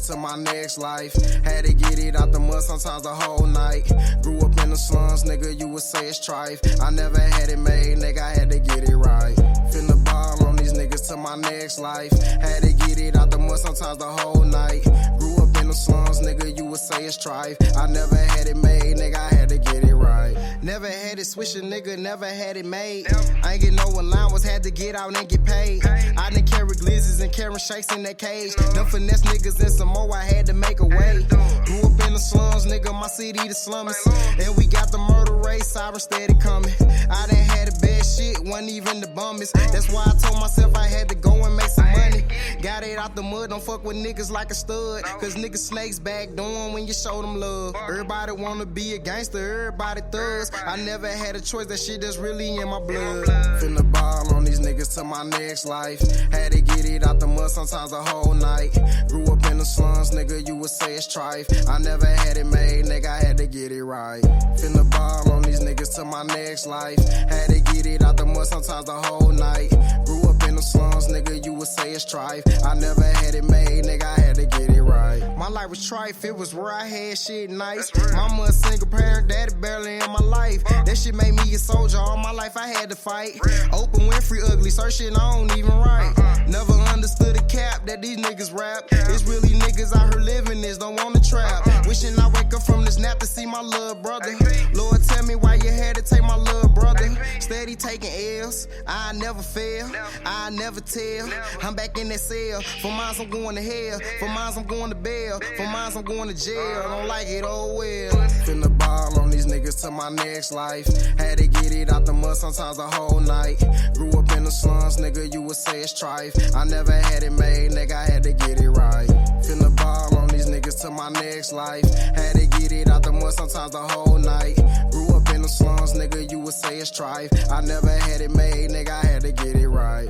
niggas to my next life. Had to get it out the mud sometimes the whole night. Grew up in the slums, nigga, you would say it's trife. I never had it made, nigga, I had to get it right. Finna ball on these niggas to my next life. Had to get it out the mud sometimes the whole night. Grew up in the slums, nigga, you would say it's trife. I never had it made, nigga, I had to get it right. Never had it switching, nigga, never had it made. I ain't get no allowance, had to get out and get paid. I done carry glizzards and carry shakes in that cage. Done finesse niggas and some more, I had to make a way. Grew up in the slums, nigga, my city the slummiest. And we got the murder rate, sirens steady coming. I done had a bad shit, wasn't even the bummest. That's why I told myself I had to go and make some money. Got it out the mud, don't fuck with niggas like a stud. Cause niggas snakes back doing when you show them love. Everybody wanna be a gangster, everybody thugs. I never had a choice, that shit that's really in my blood. Finna ball on these niggas to my next life. Had to get it out the mud sometimes the whole night. Grew up in the slums, nigga, you would say it's trife. I never had it made, nigga, I had to get it right. Finna ball on these niggas to my next life. Had to get it out the mud sometimes the whole night. Grew up in the slums, nigga, you would say it's trife. I never had it made, nigga, I had to get it right. My life was trife, it was where I had shit nice. Mama a single parent, daddy barely in my life. That shit made me a soldier, all my life I had to fight. Open Winfrey ugly, search shit I don't even write. Never understood the cap that these niggas rap. It's really niggas out here living this, don't wanna trap. Wishing I wake up from this nap to see my little brother. Lord, tell me why you had to take my little brother. Steady taking L's, I never fail, I never tell. I'm back in that cell, for mine I'm going to hell. For mine I'm going to bail, for mine I'm going to jail. Don't like it, oh well. Finna ball on these niggas to my next life. Had to get it out the mud sometimes the whole night. Grew up in the slums, nigga, you would say it's trife. I never had it made, nigga, I had to get it right. Finna ball on these niggas to my next life. Had to get it out the mud sometimes the whole night. Grew up in the slums, nigga, you would say it's trife. I never had it made, nigga, I had to get it right.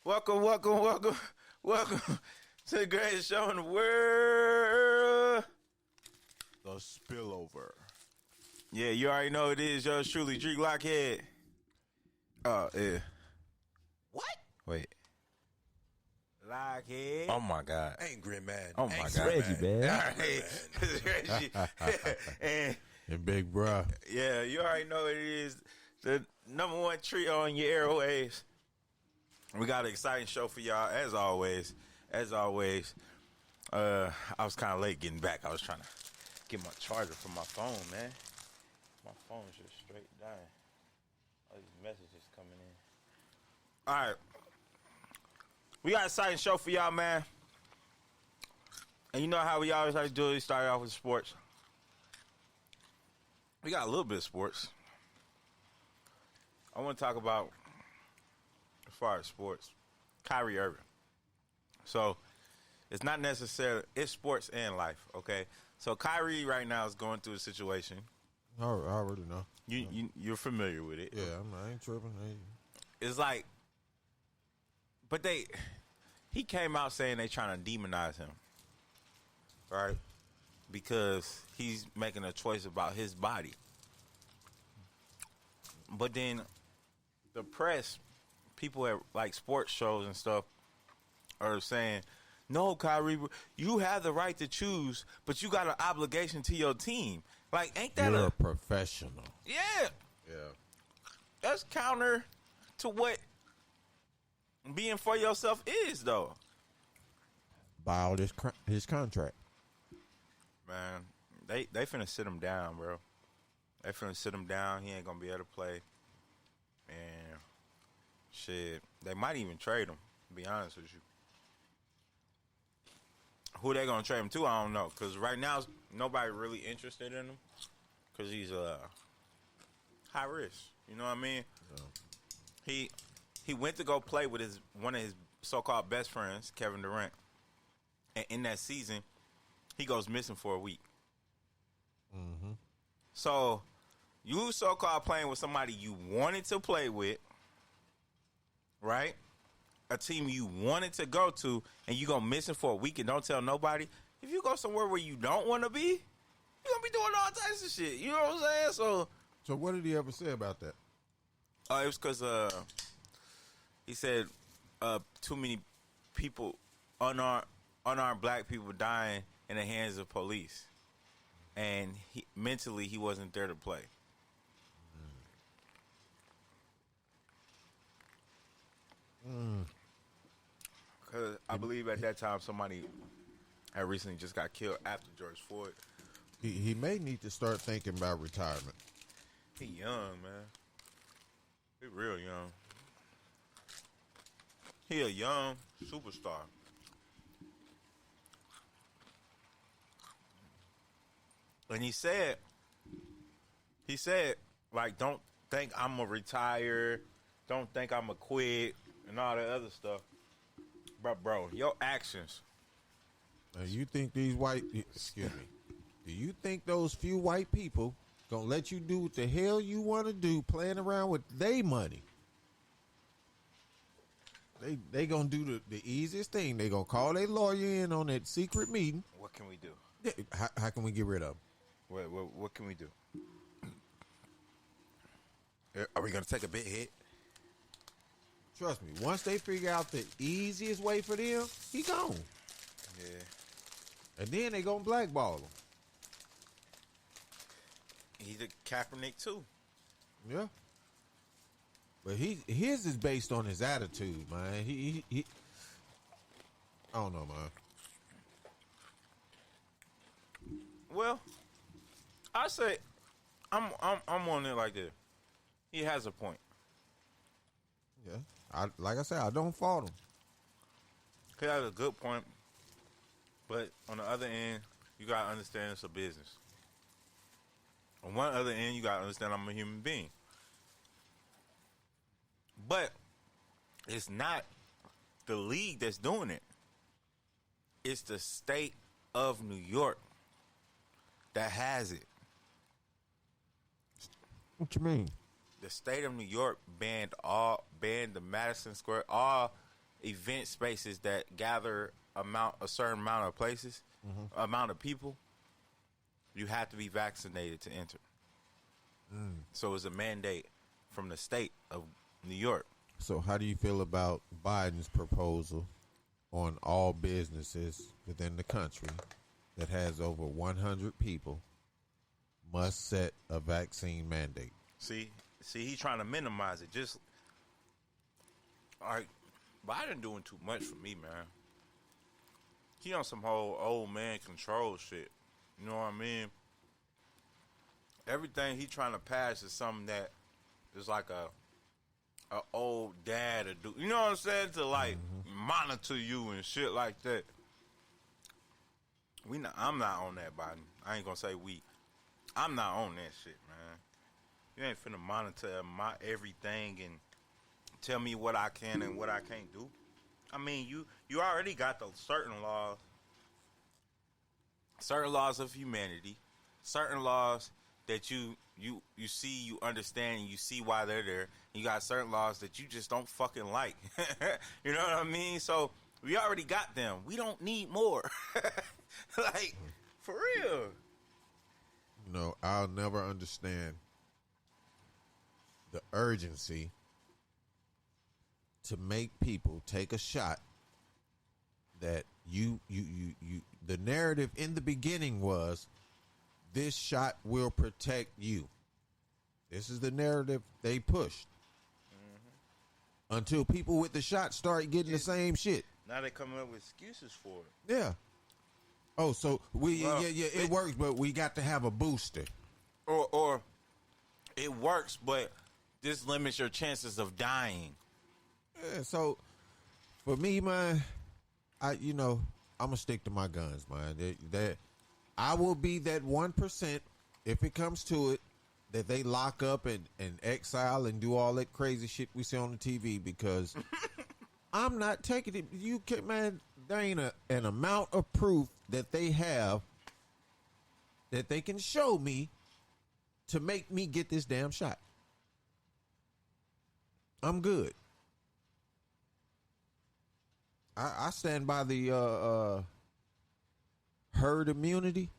Welcome to the greatest show in the world. The S.P.I.L.L Over. Yeah, you already know it is yours truly, Dreek Lockhead. Oh, yeah. What? Wait. Lockhead. Oh my God. Angry man. Oh my Angry God. Reggie, man. All right. Reggie. And big bruh. Yeah, you already know it is the number one trio on your airwaves. We got an exciting show for y'all, as always. I was kind of late getting back. I was trying to get my charger from my phone, man. My phone's just straight dying. All these messages coming in. All right. We got an exciting show for y'all, man. And you know how we always like to do it. We start off with sports. We got a little bit of sports. I want to talk about, as far as sports, Kyrie Irving. So, it's not necessarily, it's sports and life, okay? So, Kyrie right now is going through a situation. I already know. You're familiar with it. Yeah, I ain't tripping. It's like, but he came out saying they trying to demonize him, right? Because he's making a choice about his body. But then the press, people at like sports shows and stuff are saying, no, Kyrie, you have the right to choose, but you got an obligation to your team. Like, ain't that You're a professional. Yeah. Yeah. That's counter to what being for yourself is, though. Buy out his contract. Man, they finna sit him down, bro. They finna sit him down. He ain't gonna be able to play. And shit, they might even trade him, to be honest with you. Who they gonna trade him to, I don't know. Because right now, nobody really interested in him. Because he's high risk. You know what I mean? He went to go play with one of his so-called best friends, Kevin Durant. And in that season, he goes missing for a week. Mm-hmm. So you so-called playing with somebody you wanted to play with, right? A team you wanted to go to, and you go missing for a week and don't tell nobody. If you go somewhere where you don't want to be, you're going to be doing all types of shit. You know what I'm saying? So what did he ever say about that? It was because he said too many people, unarmed black people dying in the hands of police. And mentally, he wasn't there to play. Because I believe at that time somebody had recently just got killed after George Floyd. He may need to start thinking about retirement. He young, man. He real young. He a young superstar. And he said, like, don't think I'm going to retire. Don't think I'm going to quit and all that other stuff. But, bro, your actions. Now, you think these excuse me, do you think those few white people going to let you do what the hell you want to do playing around with their money? They going to do the easiest thing. They going to call their lawyer in on that secret meeting. What can we do? How can we get rid of them? What can we do? Are we going to take a big hit? Trust me, once they figure out the easiest way for them, he gone. Yeah. And then they going to blackball him. He's a Kaepernick, too. Yeah. But his is based on his attitude, man. He I don't know, man. Well, I say I'm on it like this. He has a point. Yeah. Like I said, I don't fault him. He has a good point. But on the other end, you gotta understand it's a business. On one other end, you gotta understand I'm a human being. But it's not the league that's doing it. It's the state of New York that has it. What you mean? The state of New York banned the Madison Square, all event spaces that gather a certain amount of places, amount of people. You have to be vaccinated to enter. So it's a mandate from the state of New York. So how do you feel about Biden's proposal on all businesses within the country that has over 100 people must set a vaccine mandate? See, he's trying to minimize it. Just, all right, Biden doing too much for me, man. He on some whole old man control shit. You know what I mean? Everything he trying to pass is something that is like a old dad to do. You know what I'm saying? To like monitor you and shit like that. I'm not on that, Biden. I ain't gonna say we. I'm not on that shit, man. You ain't finna monitor my everything and tell me what I can and what I can't do. I mean, you already got those certain laws of humanity, certain laws that you see, you understand, and you see why they're there. You got certain laws that you just don't fucking like. You know what I mean? So we already got them. We don't need more. Like, for real. You know, I'll never understand the urgency to make people take a shot that the narrative in the beginning was this shot will protect you. This is the narrative they pushed. Until people with the shot start getting the same shit. Now they coming up with excuses for it. Yeah. Oh, so it works, but we got to have a booster. Or it works, but this limits your chances of dying. Yeah, so for me, man, I'm gonna stick to my guns, man. That I will be that 1% if it comes to it that they lock up and exile and do all that crazy shit we see on the TV, because I'm not taking it. You can, man, there ain't an amount of proof that they have that they can show me to make me get this damn shot. I'm good. I stand by the herd immunity.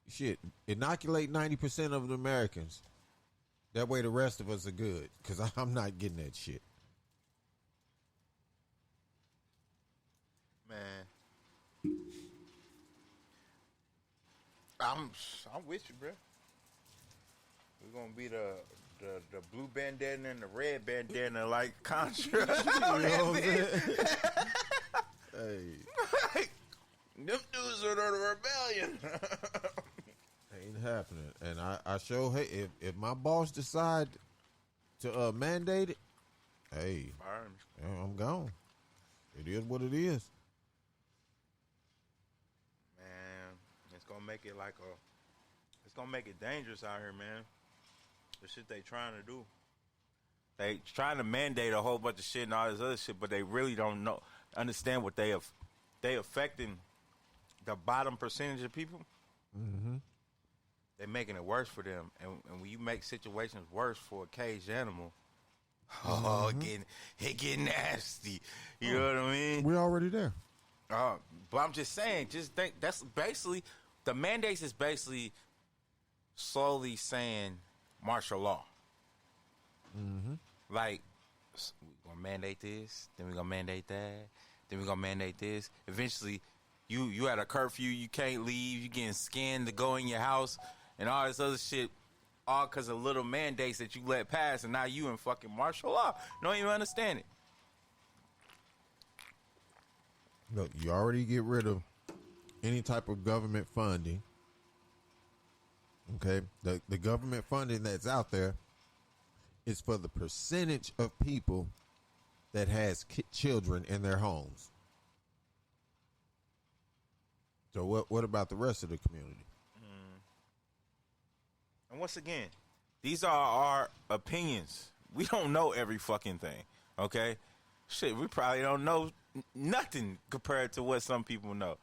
Shit, inoculate 90% of the Americans. That way the rest of us are good, because I'm not getting that shit. Man, I'm with you, bro. We're gonna be the blue bandana and the red bandana like Contra. You know what I'm saying? Hey, them dudes are the rebellion. ain't happening. And I show, hey, if my boss decide to mandate it, hey, I'm gone. It is what it is. Man, it's gonna make it it's gonna make it dangerous out here, man. The shit they trying to do. They trying to mandate a whole bunch of shit and all this other shit, but they really don't understand what they affecting the bottom percentage of people. Mm-hmm. They're making it worse for them, and when you make situations worse for a caged animal, it getting nasty. You know what I mean? We're already there. But I'm just saying, just think that's basically the mandates is basically slowly saying martial law. Mm-hmm. Like, we're gonna mandate this, then we're gonna mandate that, then we're gonna mandate this. Eventually, you at a curfew, you can't leave, you getting scanned to go in your house, and all this other shit, all because of little mandates that you let pass, and now you in fucking martial law. Don't even understand it. Look, you already get rid of any type of government funding. Okay, the government funding that's out there is for the percentage of people that has children in their homes. So what about the rest of the community? And once again, these are our opinions. We don't know every fucking thing, okay? Shit, we probably don't know nothing compared to what some people know.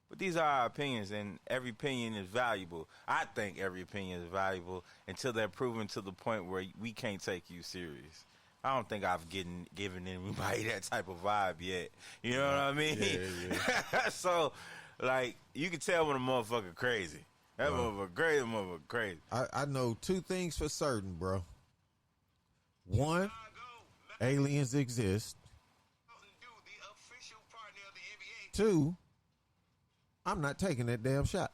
But these are our opinions, and every opinion is valuable. I think every opinion is valuable until they're proven to the point where we can't take you serious. I don't think I've given anybody that type of vibe yet. You know what I mean? Yeah. So, like, you can tell when a motherfucker crazy. That motherfucker crazy. I know two things for certain, bro. One, aliens exist. Two, I'm not taking that damn shot.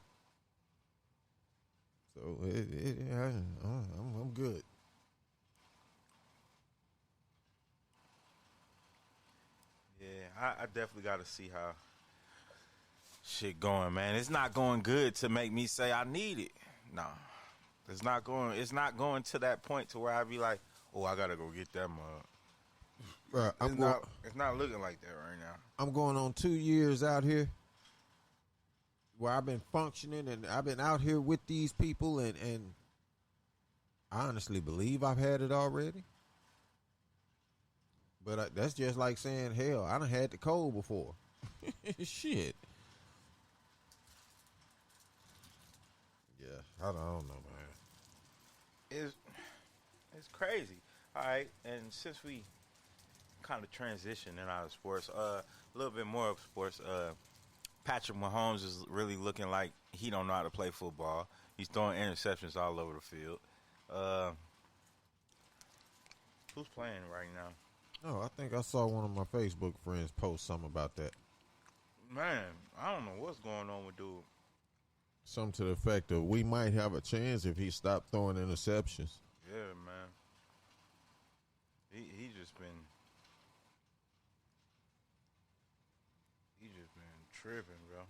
So I'm good. Yeah, I definitely got to see how shit going, man. It's not going good to make me say I need it. No, it's not going. It's not going to that point to where I be like, oh, I gotta go get that mug. Bro, It's not looking like that right now. I'm going on 2 years out here where I've been functioning, and I've been out here with these people, and I honestly believe I've had it already. But that's just like saying, hell, I done had the cold before. Shit. Yeah, I don't know, man. It's crazy. All right, and since we kind of transitioning out of sports, a little bit more of sports, Patrick Mahomes is really looking like he don't know how to play football. He's throwing interceptions all over the field. Who's playing right now? Oh, I think I saw one of my Facebook friends post something about that. Man, I don't know what's going on with dude. Something to the effect of, we might have a chance if he stopped throwing interceptions. Yeah, man. He just been tripping, bro.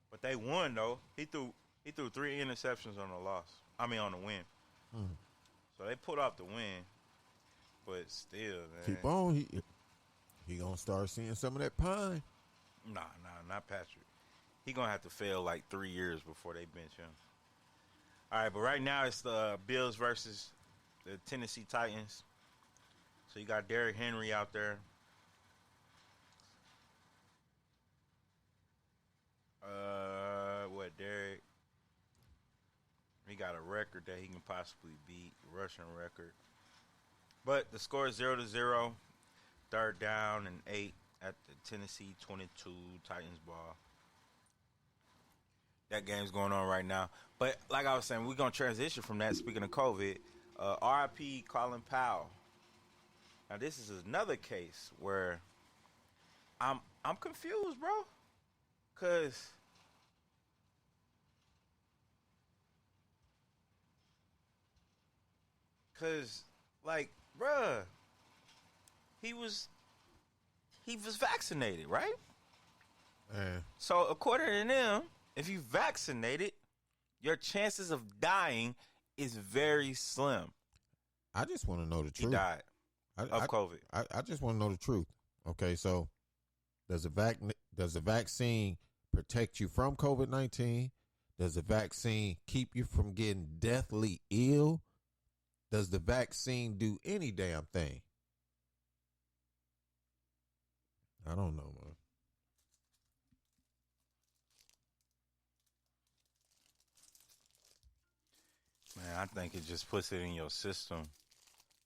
But they won though. He threw 3 interceptions on the loss. I mean on the win. So they put off the win. But still, man. Keep on. He gonna start seeing some of that pine. Nah, not Patrick. He gonna have to fail like 3 years before they bench him. All right, but right now it's the Bills versus the Tennessee Titans. So you got Derrick Henry out there. Derrick? He got a record that he can possibly beat, rushing record. But the score is 0-0. Third down and 8 at the Tennessee 22 Titans ball. That game's going on right now. But like I was saying, we're going to transition from that. Speaking of COVID, RIP Colin Powell. Now this is another case where I'm confused, bro. Cause like, bruh, he was vaccinated, right? So according to them, if you vaccinated, your chances of dying is very slim. I just want to know the truth. He died of COVID. I just want to know the truth. Okay, so does the vaccine protect you from COVID-19? Does the vaccine keep you from getting deathly ill? Does the vaccine do any damn thing? I don't know, man. Man, I think it just puts it in your system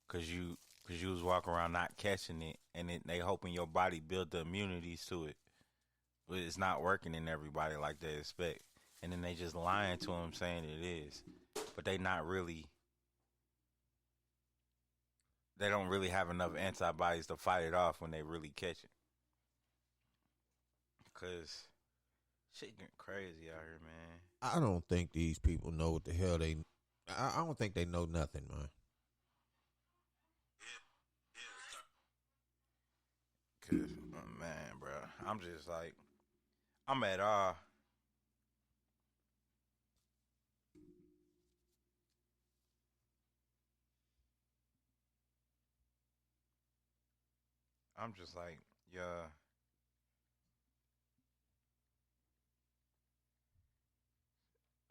because you was walking around not catching it, and they hoping your body build the immunities to it. But it's not working in everybody like they expect. And then they just lying to them saying it is. But they not really. They don't really have enough antibodies to fight it off when they really catch it. Because shit getting crazy out here, man. I don't think these people know what the hell they... I don't think they know nothing, man. Because, man, bro, I'm just like... I'm at awe. I'm just like, yeah.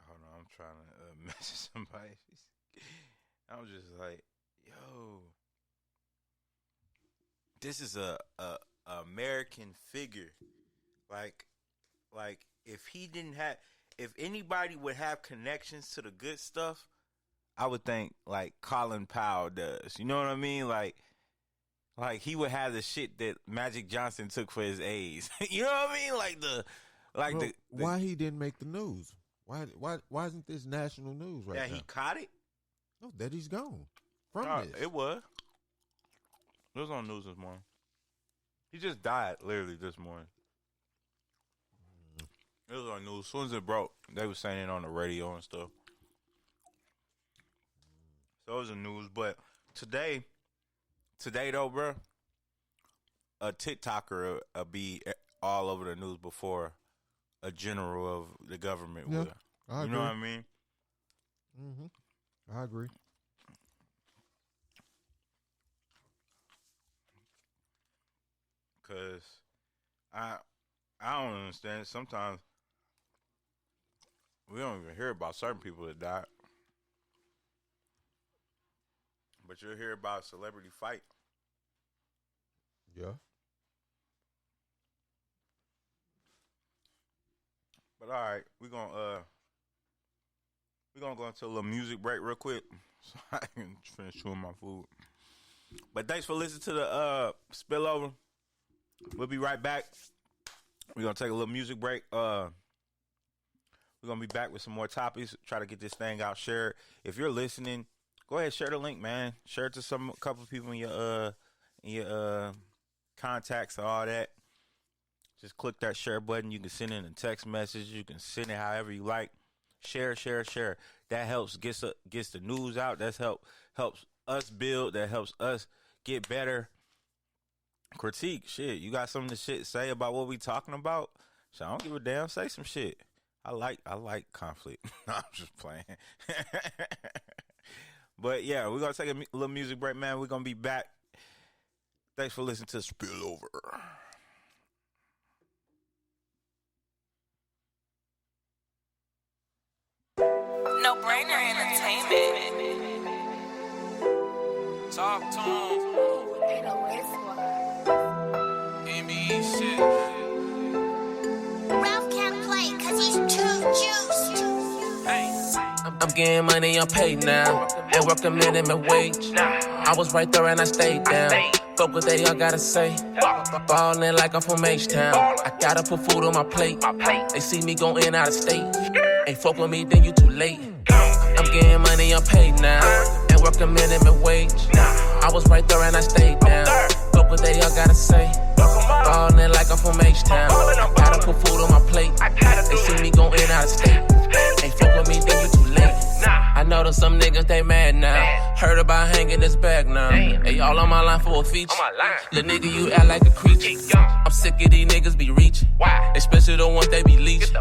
Hold on, I'm trying to message somebody. I'm just like, yo, this is a American figure. Like if anybody would have connections to the good stuff, I would think like Colin Powell does. You know what I mean? Like he would have the shit that Magic Johnson took for his A's. You know what I mean? Why he didn't make the news? Why isn't this national news right now? Yeah, he caught it? No, that he's gone from this. It was. It was on news this morning. He just died literally this morning. It was on news. As soon as it broke, they were saying it on the radio and stuff. So it was the news. But today though, bro, a TikToker will be all over the news before a general of the government will. I agree. You know what I mean? Mm-hmm. I agree. Cause I don't understand. Sometimes we don't even hear about certain people that died, but you'll hear about a celebrity fight. Yeah. But all right, we're gonna go into a little music break real quick so I can finish chewing my food. But thanks for listening to the Spill Over. We'll be right back. We're gonna take a little music break. We're gonna be back with some more topics. Try to get this thing out. Share it. If you're listening, go ahead, share the link, man. Share it to a couple of people in your contacts and all that. Just click that share button. You can send in a text message. You can send it however you like. Share. That helps gets the news out. That helps us build. That helps us get better. Critique shit. You got something to say about what we talking about? So I don't give a damn. Say some shit. I like conflict. No, I'm just playing. But yeah, we're gonna take a little music break, man. We're gonna be back. Thanks for listening to Spill Over. No No-brainer entertainment. Talk to him. NBA shit. Ralph can't play cause he's too juiced. Hey. I'm getting money, I'm paid now. And work a minimum wage. I was right there and I stayed down. Fuck what they all gotta say. Ballin' like I'm from H-Town. I gotta put food on my plate. They see me going out of state. Ain't fuck with me, then you too late. I'm getting money, I'm paid now. And work a minimum wage. I was right there and I stayed down. Fuck what they all gotta say. Ballin' like I'm from H-Town. I gotta put food on my plate. They see me going out of state. Ain't fuck with me, then you too late. I know that some niggas, they mad now. Heard about hanging this bag now. Hey, all on my line for a feature. Little nigga, you act like a creature. I'm sick of these niggas be reaching. Especially the ones they be leeching.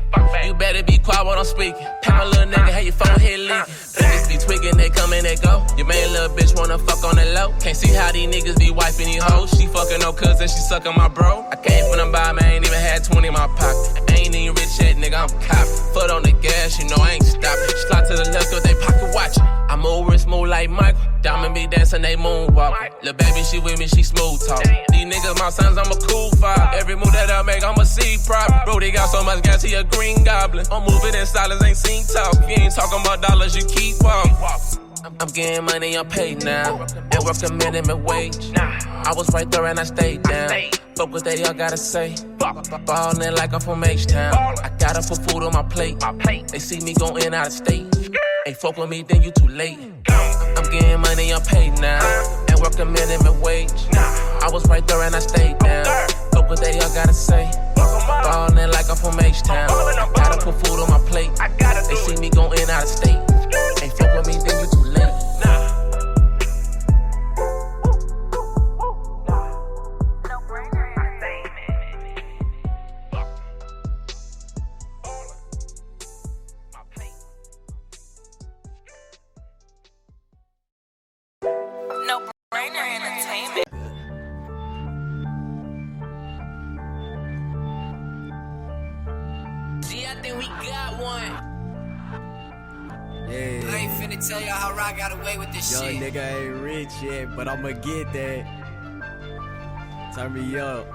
You better be quiet when I'm speaking. Tell my little nigga, hey, your phone here leaking. Niggas be tweaking, they come and they go. Your main little bitch wanna fuck on the low. Can't see how these niggas be wiping these hoes. She fucking no cousin, she sucking my bro. I came from the bottom, I ain't even had 20 in my pocket. I ain't even rich yet, nigga, I'm cop. Foot on the gas, you know I ain't stopping. Slide to the left, cause they pocket watching. I move wrist move like Michael. Diamond be dancing, they moonwalking. Lil' baby, she with me, she smooth talking. These niggas my sons, I'm a cool vibe. Every move that I make, I'm a C prop. Bro, they got so much gas, he a green goblin. I'm moving in silence, ain't seen talk. You ain't talking about dollars, you keep walking. I'm getting money, I'm paid now. And work a minimum wage. I was right there and I stayed down. Fuck what they all gotta say. Ballin' like I'm from H-Town. I gotta put food on my plate. They see me going out of state. Ain't fuck with me, then you too late. I'm getting money, I'm paid now. And work a minimum wage. I was right there and I stayed down. Fuck what they all gotta say. Ballin' like I'm from H-Town. I gotta put food on my plate. They see me going out of state. Ain't fuck with me, then you too late. No-brainer entertainment. See, I think we got one. Yeah. I ain't finna tell y'all how I got away with this Young shit. nigga ain't rich yet, but I'ma get that. Turn me up.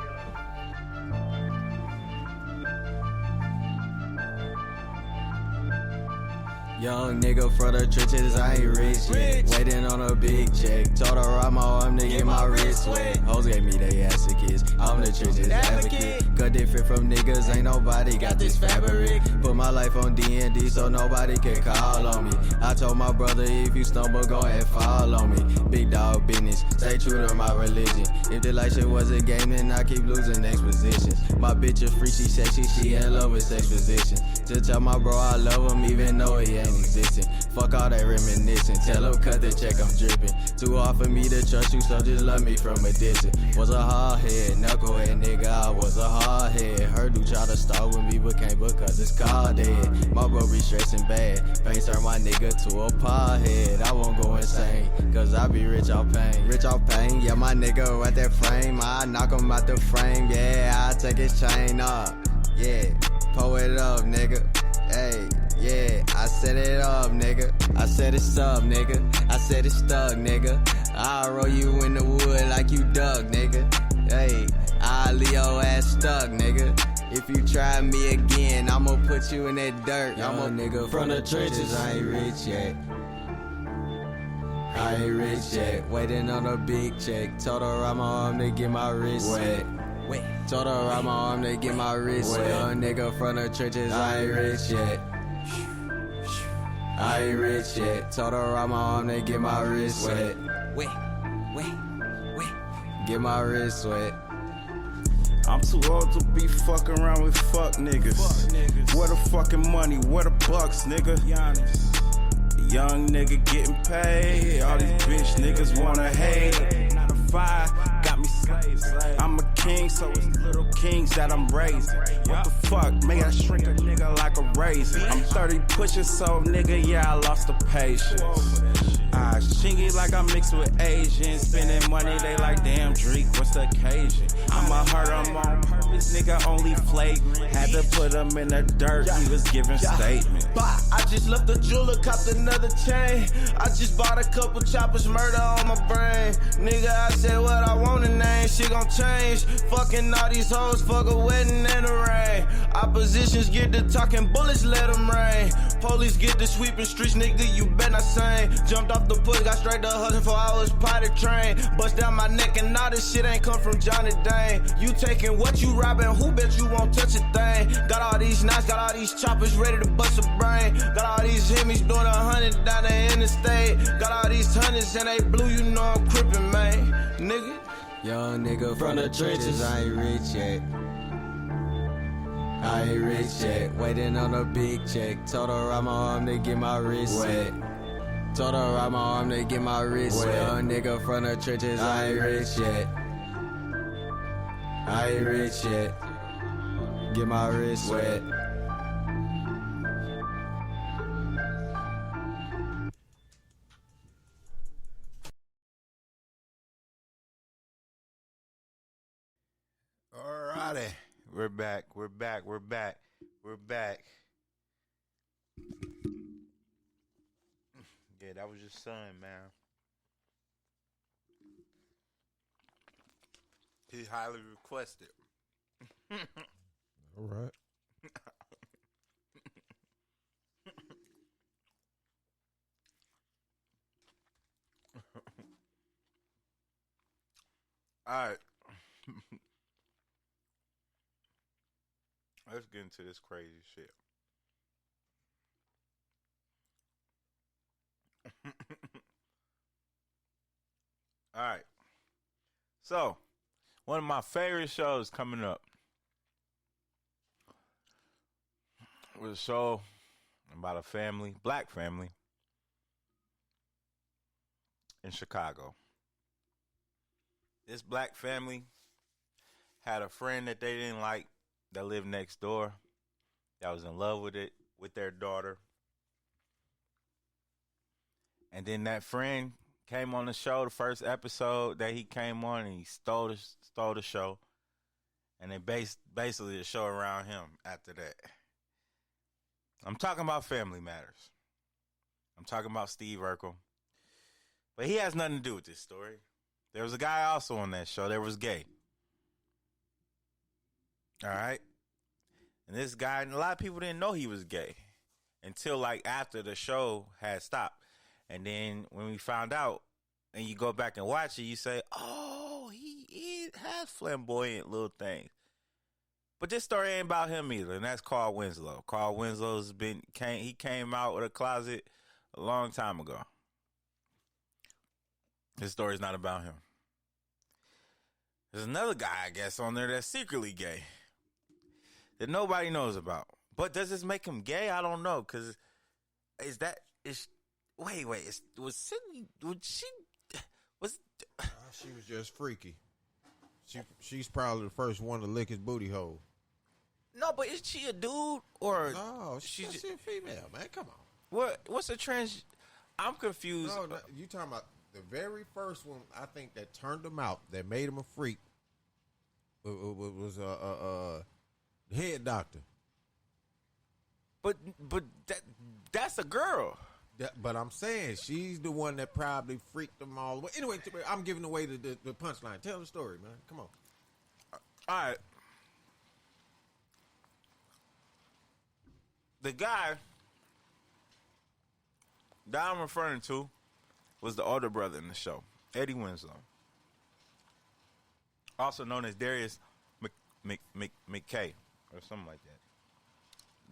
Young nigga from the trenches, I ain't rich yet. Waiting on a big check. Told her I'm my arm to get my wrist wet. Hoes gave me they ass to kiss. I'm the trenches advocate. Cut different from niggas, ain't nobody got this fabric. Put my life on D&D so nobody can call on me. I told my brother if you stumble, go ahead fall on me. Big dog business, stay true to my religion. If the life shit was a game, then I keep losing next position. My bitch a free, she sexy, she in love with sex position. Just tell my bro I love him even though he ain't existing. Fuck all that reminiscing. Tell him cut the check, I'm dripping. Too hard for me to trust you, so just love me from a distance. Was a hard head, knucklehead nigga, I was a hard head. Heard you try to start with me, but can't because it's called dead. My bro be stressing bad. Face turn my nigga to a podhead. I won't go insane, cause I be rich off pain. Rich off pain, yeah, my nigga at that frame. I knock him out the frame, yeah, I take his chain off. Yeah, pull it up, nigga. Hey, yeah, I set it up, nigga. I set it up, nigga. I said it's stuck, nigga. I'll roll you in the wood like you duck, nigga. Hey, I'll leave your ass stuck, nigga. If you try me again, I'ma put you in that dirt. I'm a nigga from the trenches, I ain't rich yet. I ain't rich yet. Waiting on a big check. Told her I'm my arm to get my wrist wet. Told her I'm my arm to get my wrist wet. Young nigga from the trenches, I ain't rich yet. I ain't rich yet. Told her I'm my arm to get my wrist wet. Get my wrist wet. I'm too old to be fucking around with fuck niggas. Where the fucking money? Where the bucks, nigga? Young nigga getting paid. All these bitch niggas wanna hate. 9 to 5, got me slaves. I'm a king, so it's little kings that I'm raising. What the fuck? May I shrink a nigga like a raisin? I'm 30 pushing, so nigga, yeah, I lost the patience. I shingy like I'm mixed with Asians. Spending money, they like, damn, Drake, what's the occasion? I'ma hurt him on purpose, nigga only flagrant. Had to put him in the dirt, he was giving statements. I just left the jeweler, copped another chain. I just bought a couple choppers, murder on my brain. Nigga, I said what I want to name, shit gon' change. Fucking all these hoes, fuck a wedding and a rain. Oppositions get to talking, bullets let them rain. Police get to sweeping streets, nigga, you bet not sing. Jumped off the push, got straight to hustling 4 hours, potted train. Bust down my neck and all this shit ain't come from Johnny Dane. You taking what you robbing, who bet you won't touch a thing? Got all these knives, got all these choppers ready to bust a brain. Got all these Hemis doing 100 down the interstate. Got all these hundreds and they blue, you know I'm crippin', man. Nigga. Young nigga from the trenches, I ain't rich yet. I ain't rich yet. Waiting on a big check. Told her I'm my arm to get my wrist wet. Told her I'm my arm to get my wrist wet. Young nigga from the trenches, I ain't rich yet. I ain't rich yet. Get my wrist wet. Alrighty. We're back. Yeah, that was your son, man. He highly requested. All right. All right. Let's get into this crazy shit. All right. So, one of my favorite shows coming up was a show about a family, black family, in Chicago. This black family had a friend that they didn't like that lived next door, that was in love with their daughter. And then that friend came on the show, the first episode that he came on, and he stole the show. And they based basically the show around him after that. I'm talking about Family Matters. I'm talking about Steve Urkel. But he has nothing to do with this story. There was a guy also on that show that was gay. All right. And this guy, and a lot of people didn't know he was gay until like after the show had stopped. And then when we found out, and you go back and watch it, you say, oh, he has flamboyant little things. But this story ain't about him either, and that's Carl Winslow. Carl Winslow's he came out with a closet a long time ago. This story's not about him. There's another guy, I guess, on there that's secretly gay that nobody knows about. But does this make him gay? I don't know, because She was just freaky. She's probably the first one to lick his booty hole. No, but is she a dude or no? She's a female, man. Come on. What's a trans? I'm confused. No, you talking about the very first one? I think that turned him out, that made him a freak. Was a head doctor. But that's a girl. But I'm saying she's the one that probably freaked them all away. Anyway, I'm giving away the punchline. Tell the story, man. Come on. All right. The guy that I'm referring to was the older brother in the show, Eddie Winslow, also known as Darius McKay or something like that.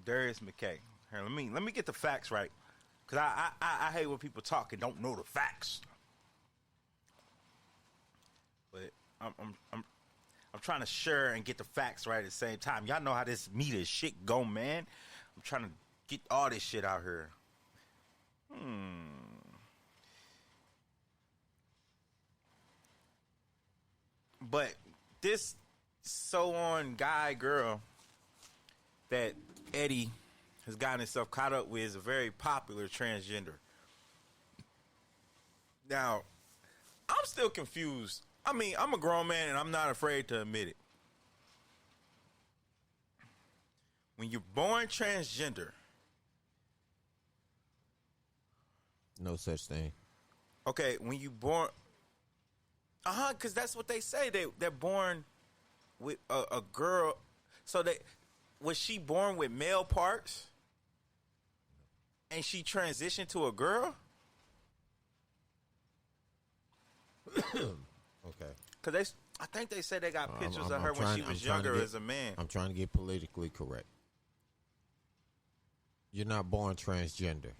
Darius McKay. Here, let me get the facts right, because I hate when people talk and don't know the facts. But I'm trying to share and get the facts right at the same time. Y'all know how this media shit go, man. I'm trying to get all this shit out here. But this so-on guy, girl that Eddie has gotten himself caught up with is a very popular transgender. Now, I'm still confused. I mean, I'm a grown man and I'm not afraid to admit it. When you're born transgender, no such thing. okay, when you born, because that's what they say. They're born with a girl. So was she born with male parts, and she transitioned to a girl? Okay. Because I think they said they got pictures of her when she was younger as a man. I'm trying to get politically correct. You're not born transgender.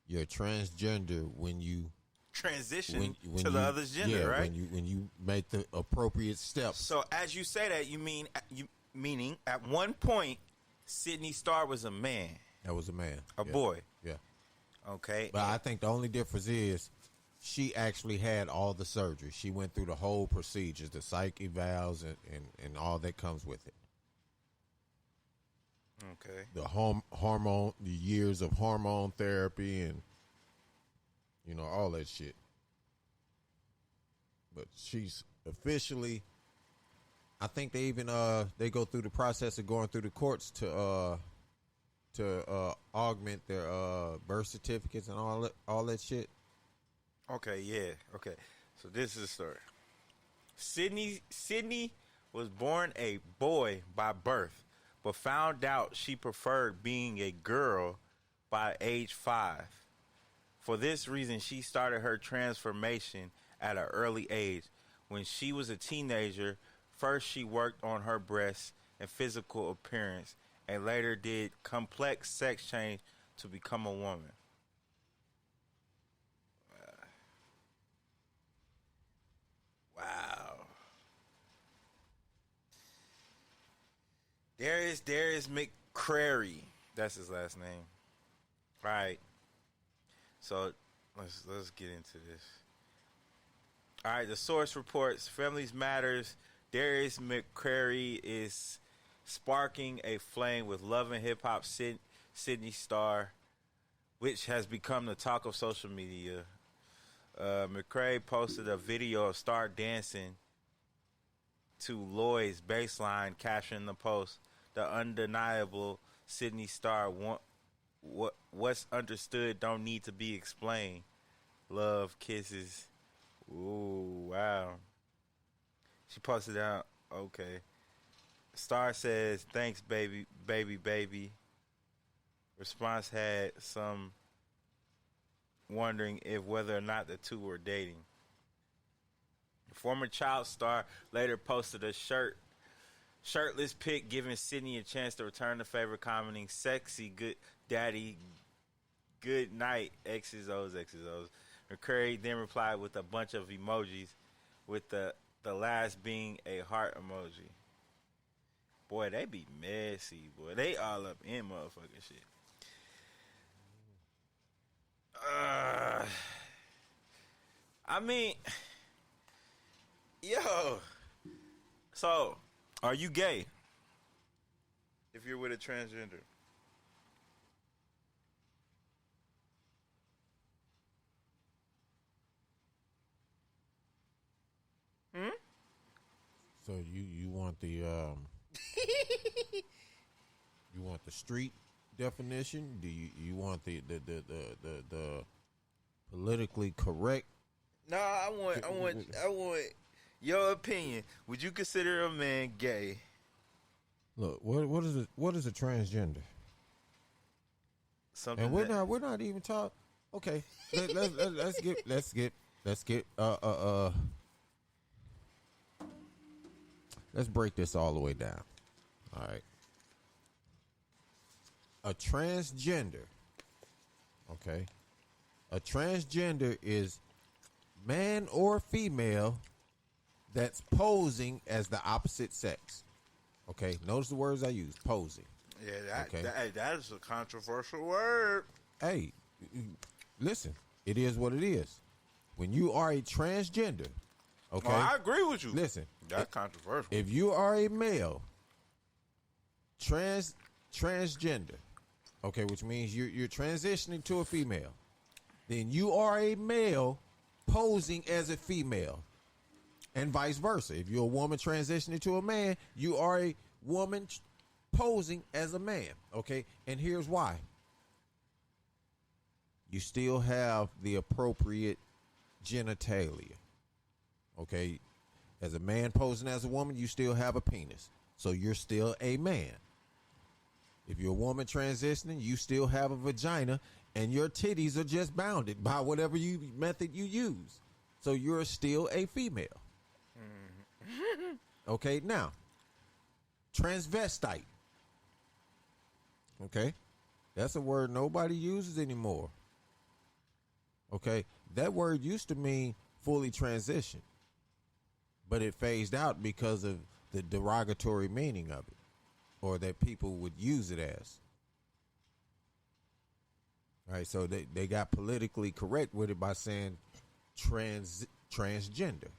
You're transgender when you transition to the other gender, right? When you make the appropriate steps. So as you say that, meaning at one point, Sydney Starr was a man. That was a man. A boy. Yeah. Okay. But I think the only difference is she actually had all the surgery. She went through the whole procedures, the psych evals and all that comes with it. Okay. The hormone, the years of hormone therapy and, all that shit. But she's officially, I think they even, they go through the process of going through the courts to augment their, birth certificates and all that shit. Okay, yeah. Okay. So this is the story. Sydney was born a boy by birth, but found out she preferred being a girl by age 5. For this reason, she started her transformation at an early age. When she was a teenager, first she worked on her breasts and physical appearance, and later did complex sex change to become a woman. Wow. Darius McCrary. That's his last name. Right. So let's get into this. All right, the source reports Families Matters. Darius McCrary is sparking a flame with Love and Hip Hop Sydney Starr, which has become the talk of social media. McCrary posted a video of Starr dancing to Lloyd's bassline, captioning the post, "The undeniable Sydney Starr. What's understood don't need to be explained. Love, kisses." Ooh, wow. She posted out, okay. Starr says, "Thanks, baby, baby, baby." Response had some wondering if whether or not the two were dating. The former child star later posted a shirtless pic, giving Sydney a chance to return the favor, commenting, "Sexy, good daddy, good night, X's O's, X's O's." McCurry then replied with a bunch of emojis, with the last being a heart emoji. Boy, they be messy, boy. They all up in motherfucking shit. I mean, yo. So, are you gay? If you're with a transgender. So you want the you want the street definition? Do you want the politically correct? No, I want your opinion. Would you consider a man gay? Look, what is a transgender? Something, and we're not even talking. Okay, let's get let's break this all the way down. All right, a transgender. Okay, a transgender is man or female that's posing as the opposite sex. Okay, notice the words I use: posing. Yeah, that is a controversial word. Hey, listen, it is what it is. When you are a transgender, okay, I agree with you. Listen, that's controversial. If you are a male, transgender, okay, which means you're transitioning to a female, then you are a male posing as a female. and vice versa. If you're a woman transitioning to a man, you are a woman posing as a man, okay? And here's why. You still have the appropriate genitalia, okay? As a man posing as a woman, you still have a penis, so you're still a man. If you're a woman transitioning, you still have a vagina, and your titties are just bounded by whatever method you use. So you're still a female. Okay, now, transvestite. Okay, that's a word nobody uses anymore. Okay, that word used to mean fully transitioned, but it phased out because of the derogatory meaning of it, or that people would use it as. All right, so they got politically correct with it by saying transgender.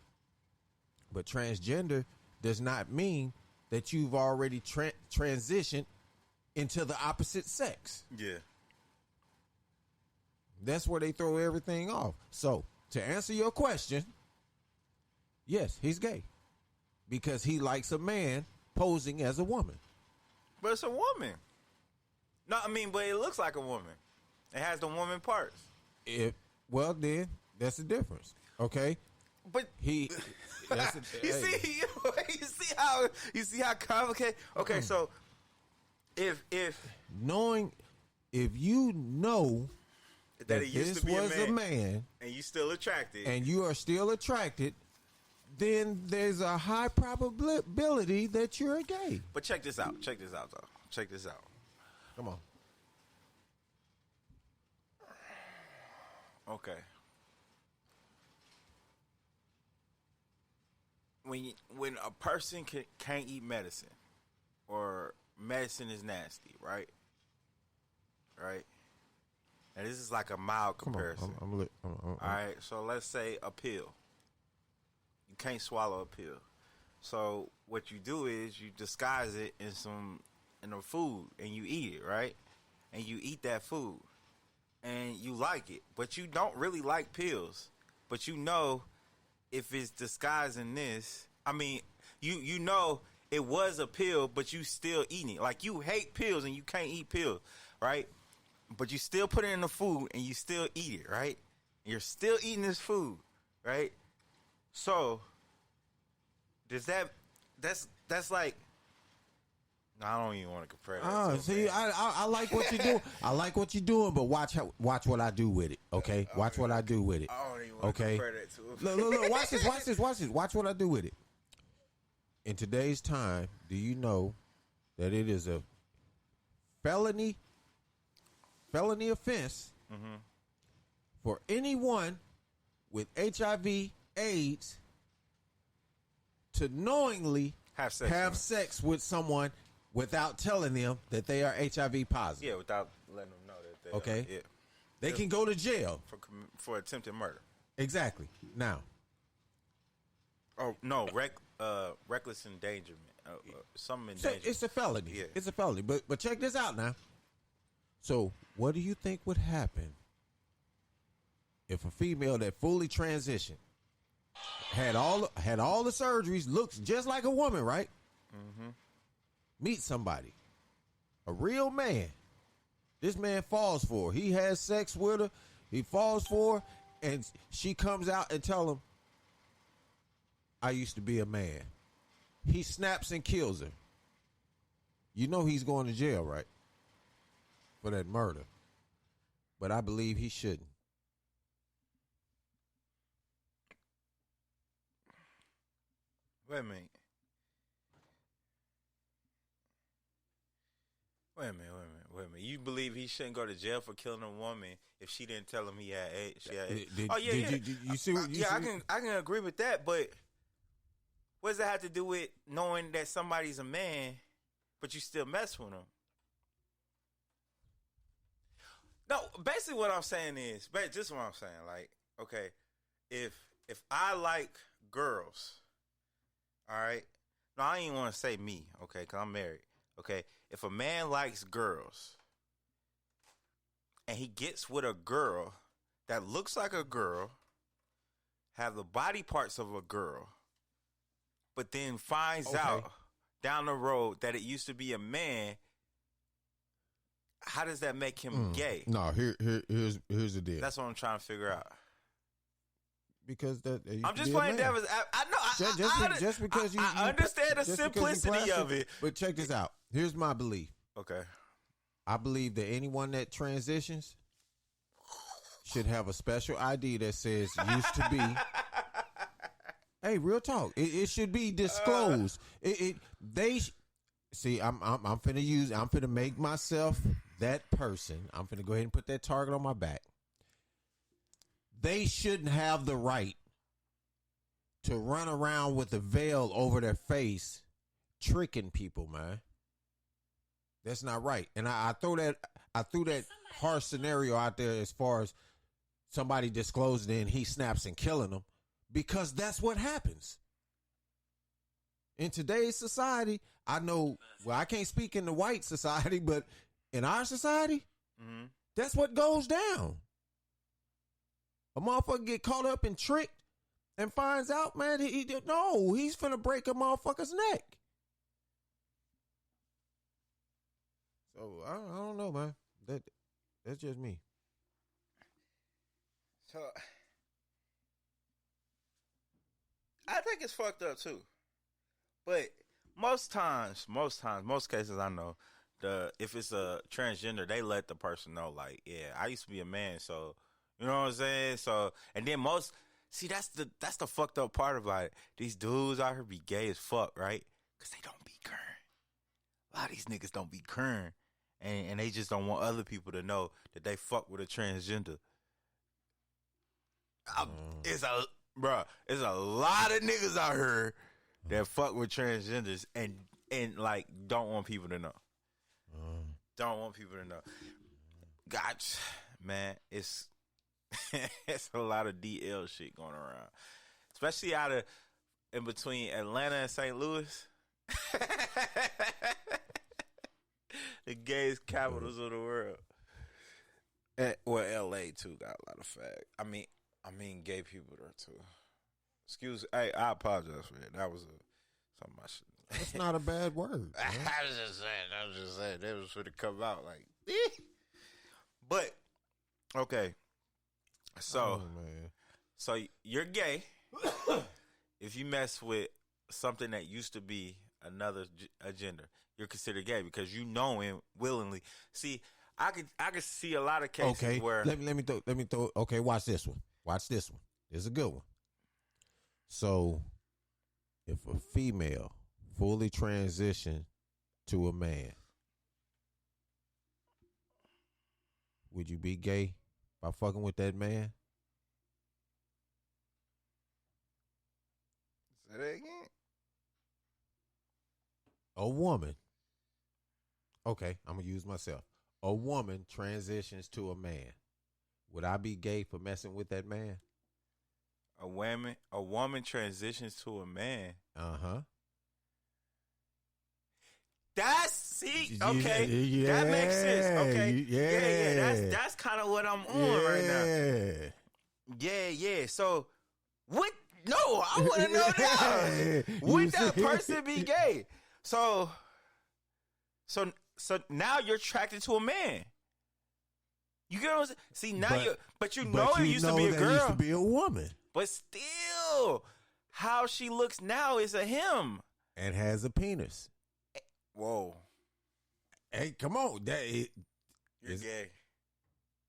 But transgender does not mean that you've already transitioned into the opposite sex. Yeah. That's where they throw everything off. So, to answer your question, yes, he's gay. Because he likes a man posing as a woman. But it's a woman. No, I mean, but it looks like a woman. It has the woman parts. Well, then, that's the difference. Okay? But that's you see how complicated. Okay, so if you know that it used this to be was a man and you still attracted, and you are still attracted, then there's a high probability that you're gay. But check this out. Check this out, though. Check this out. Come on. Okay. When a person can't eat medicine, or medicine is nasty, right? Right? And this is like a mild comparison. All right, so let's say a pill. You can't swallow a pill. So what you do is you disguise it in a food, and you eat it, right? And you eat that food, and you like it, but you don't really like pills. But you know, if it's disguised in this, I mean, you know it was a pill, but you still eating it. Like, you hate pills and you can't eat pills, right? But you still put it in the food and you still eat it, right? And you're still eating this food, right? So does that's like, no, I don't even want to compare that. See, I like what you're doing. I like what you're doing, but watch what I do with it. Okay, watch what I do with it. I don't even want to compare that to it. Look, watch this. Watch what I do with it. In today's time, do you know that it is a felony offense for anyone with HIV/AIDS to knowingly have sex with someone without telling them that they are HIV positive? Yeah, without letting them know that they okay. Yeah. They can go to jail for attempted murder. Exactly. Now. Oh no, reckless endangerment. Some endangerment. It's a felony. Yeah. It's a felony. But check this out now. So what do you think would happen if a female that fully transitioned had all the surgeries, looks just like a woman, right? Mm-hmm. Meet somebody, a real man. This man falls for her. He has sex with her. He falls for her, and she comes out and tell him, "I used to be a man." He snaps and kills her. You know he's going to jail, right? For that murder. But I believe he shouldn't. Wait a minute. You believe he shouldn't go to jail for killing a woman if she didn't tell him he had AIDS? You see? I can agree with that, but what does that have to do with knowing that somebody's a man, but you still mess with him? No, basically what I'm saying is, just what I'm saying, like, okay, if I like girls, all right, no, I ain't want to say me, okay, because I'm married, okay, if a man likes girls and he gets with a girl that looks like a girl, have the body parts of a girl, but then finds out down the road that it used to be a man, how does that make him gay? No, here's the deal. That's what I'm trying to figure out. Because I'm just playing devil's. I know. Just because I understand the simplicity of it. But check this out. Here's my belief. Okay. I believe that anyone that transitions should have a special ID that says used to be. Hey, real talk. It should be disclosed. See, I'm finna make myself that person. I'm finna go ahead and put that target on my back. They shouldn't have the right to run around with a veil over their face, tricking people, man. That's not right. And I threw that harsh scenario out there as far as somebody disclosing it and he snaps and killing them, because that's what happens. In today's society, I know, well, I can't speak in the white society, but in our society, that's what goes down. A motherfucker get caught up and tricked and finds out, man, he's finna break a motherfucker's neck. So I don't know, man. That's just me. So I think it's fucked up too. But most cases I know, if it's a transgender, they let the person know, like, yeah, I used to be a man, so you know what I'm saying? So, and then that's the fucked up part of, like, these dudes out here be gay as fuck, right? Because they don't be current. A lot of these niggas don't be current. And they just don't want other people to know that they fuck with a transgender. It's a lot of niggas out here that fuck with transgenders and like don't want people to know. Don't want people to know. Gosh, man, it's it's a lot of DL shit going around, especially in between Atlanta and St. Louis. The gayest capitals of the world. Well, LA too got a lot of fag. I mean, gay people there too. Hey, I apologize for that. That was something I should. That's not a bad word. I was just saying. That was for to come out like. But okay, so so you're gay if you mess with something that used to be another gender. You're considered gay because you know him willingly. See, I could see a lot of cases where let me throw. Okay, watch this one. This is a good one. So, if a female fully transitioned to a man, would you be gay by fucking with that man? Say that again. A woman. Okay, I'm gonna use myself. A woman transitions to a man. Would I be gay for messing with that man? A woman transitions to a man. Okay. Yeah, that makes sense. Okay. Yeah. That's kind of what I'm on right now. Yeah. So what? No, I want to know that. Would that person be gay? So now you're attracted to a man. You get what I'm saying? See, now you know it used to be a girl. Used to be a woman. But still, how she looks now is a him. And has a penis. Whoa. Hey, come on. You're gay.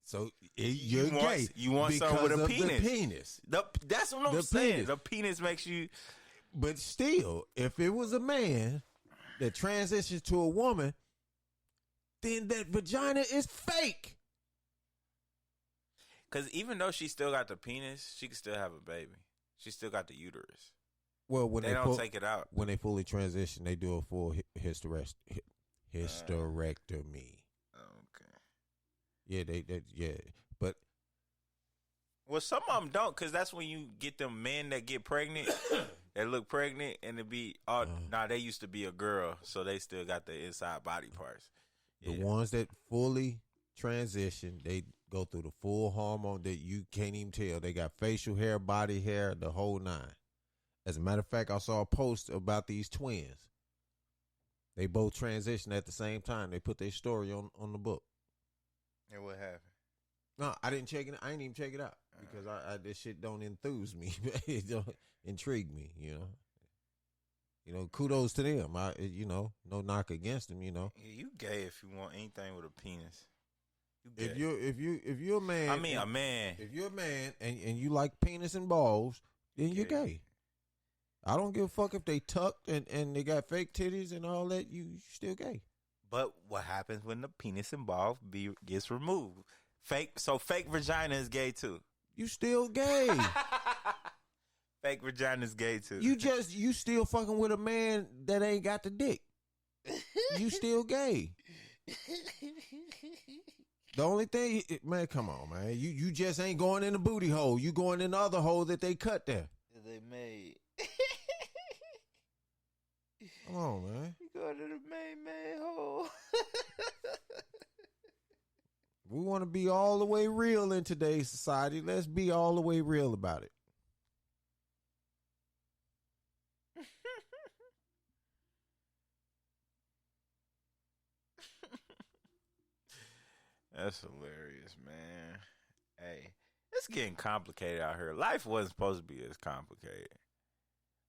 So you're gay. You want something with a penis. The penis. That's what I'm saying. Penis. The penis makes you. But still, if it was a man that transitions to a woman, then that vagina is fake. Because even though she still got the penis, she can still have a baby. She still got the uterus. Well, when they don't take it out. When they fully transition, they do a full hysterectomy. Okay. Yeah, yeah. But well, some of them don't, because that's when you get them men that get pregnant, that look pregnant, and it be they used to be a girl, so they still got the inside body parts. The ones that fully transition, they go through the full hormone that you can't even tell. They got facial hair, body hair, the whole nine. As a matter of fact, I saw a post about these twins. They both transitioned at the same time. They put their story on the book. And what happened? No, I didn't check it. I didn't even check it out because I this shit don't enthuse me. It don't intrigue me. Kudos to them. No knock against them. Yeah, you gay if you want anything with a penis. You gay. If you're a man, I mean a man. If you're a man and you like penis and balls, then you're gay. I don't give a fuck if they tucked and they got fake titties and all that. You still gay. But what happens when the penis and ball gets removed? Fake vagina is gay too. You still gay. Fake vagina is gay too. You still fucking with a man that ain't got the dick. You still gay. The only thing, man, come on, man. You just ain't going in the booty hole. You going in the other hole that they cut there. They made. Come on, man. You go to the main hole. We want to be all the way real in today's society. Let's be all the way real about it. That's hilarious, man. Hey, it's getting complicated out here. Life wasn't supposed to be this complicated.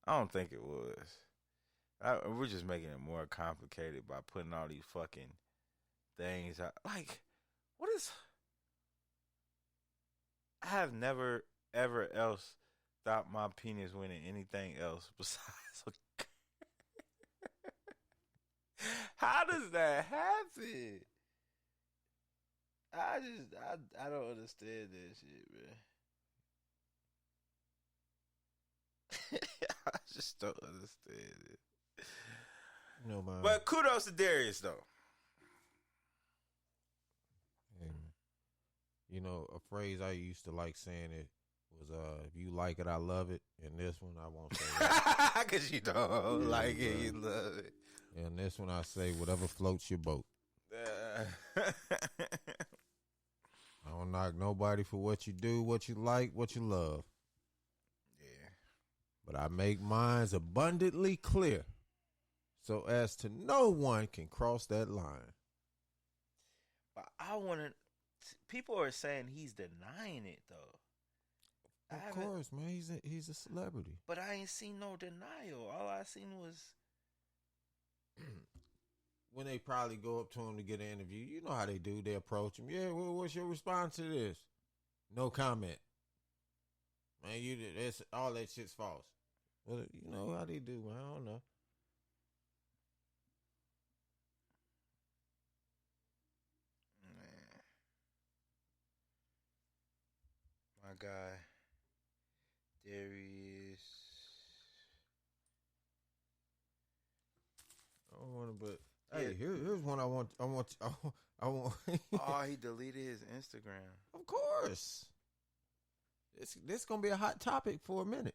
I don't think it was. We're just making it more complicated by putting all these fucking things out. Like, what is... I have never, ever else thought my penis went in anything else besides... How does that happen? I don't understand that shit, man. I just don't understand it. No, man. But kudos to Darius, though. And, a phrase I used to like saying it was, if you like it, I love it. And this one, I won't say that. Because you don't like it, you love it. And this one, I say, whatever floats your boat. I don't knock nobody for what you do, what you like, what you love. Yeah. But I make mine abundantly clear so as to no one can cross that line. But I want to... People are saying he's denying it, though. Of course, man. He's a celebrity. But I ain't seen no denial. All I seen was... When they probably go up to him to get an interview, you know how they do. They approach him. Yeah, well, what's your response to this? No comment. Man, that's all that shit's false. Well, you know how they do, man. I don't know. Man. My guy, Darius. I don't want to, but hey, here's one I want. Oh, he deleted his Instagram. Of course. This gonna be a hot topic for a minute.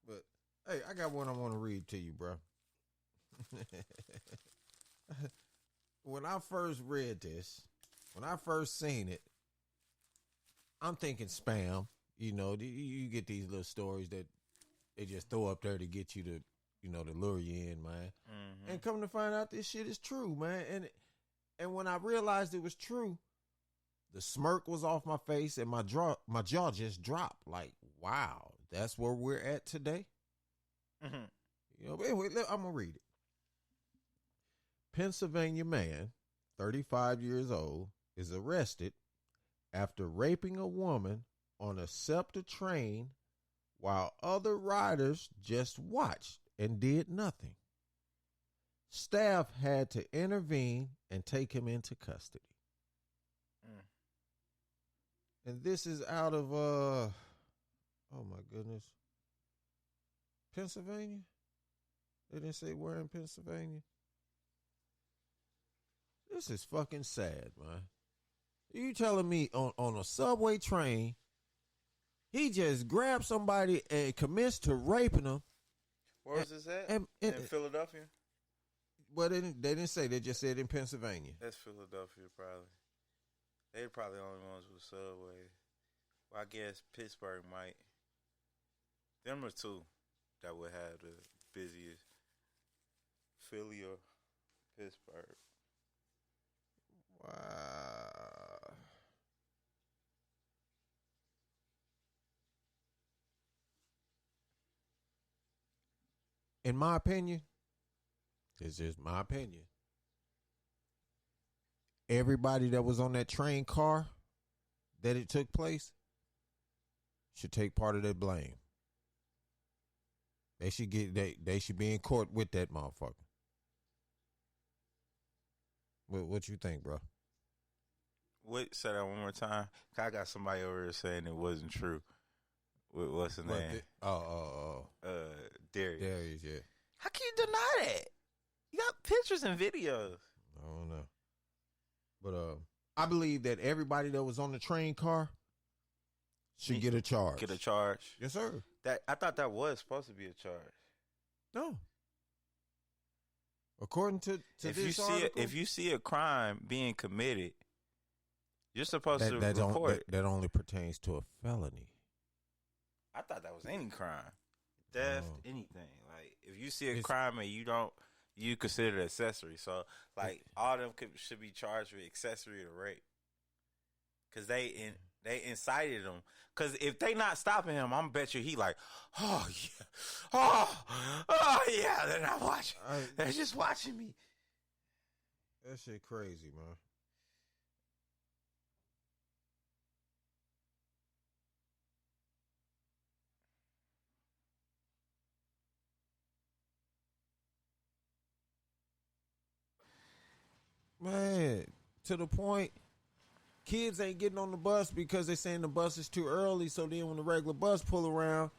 But hey, I got one I want to read to you, bro. When I first read this, when I first seen it, I'm thinking spam. You get these little stories that they just throw up there to get you to, to lure you in, man. Mm-hmm. And come to find out this shit is true, man. And when I realized it was true, the smirk was off my face and my jaw just dropped. Like, wow, that's where we're at today. Mm-hmm. But anyway, I'm going to read it. Pennsylvania man, 35 years old, is arrested after raping a woman on a Septa train while other riders just watched and did nothing. Staff had to intervene and take him into custody. And this is out of, oh my goodness, Pennsylvania? They didn't say where in Pennsylvania? This is fucking sad, man. You telling me on a subway train, he just grabbed somebody and commenced to raping them. Where was this at? In Philadelphia? Well, they didn't say. They just said in Pennsylvania. That's Philadelphia, probably. They're probably the only ones with subway. Well, I guess Pittsburgh might. Them are two that would have the busiest. Philly or Pittsburgh. Wow. In my opinion, it's just my opinion. Everybody that was on that train car that it took place should take part of that blame. They should they should be in court with that motherfucker. What you think, bro? Wait, say that one more time. I got somebody over here saying it wasn't true. What's his name? Darius. Darius, yeah. How can you deny that? You got pictures and videos. I don't know. But I believe that everybody that was on the train car should get a charge. Get a charge? Yes, sir. I thought that was supposed to be a charge. No. According to this article, if you see a crime being committed, you're supposed to report it. That only pertains to a felony. I thought that was any crime. Theft, anything. Like, if you see a crime and you consider it accessory. So, like, all of them should be charged with accessory to rape. Because they incited them. Because if they not stopping him, I'm bet you he like, oh, yeah. Oh, yeah, they're not watching. They're just watching me. That shit crazy, man. Man, to the point, kids ain't getting on the bus because they saying the bus is too early. So then when the regular bus pull around,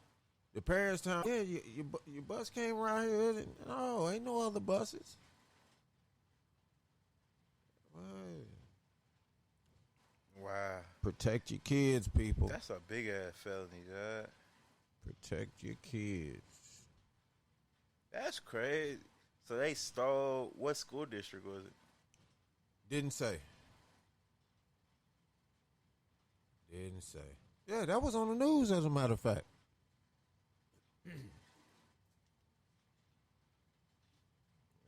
the parents tell them, yeah, your bus came around here. No, ain't no other buses. Wow. Protect your kids, people. That's a big ass felony, dog. Protect your kids. That's crazy. So they stole, what school district was it? Didn't say. Yeah, that was on the news, as a matter of fact.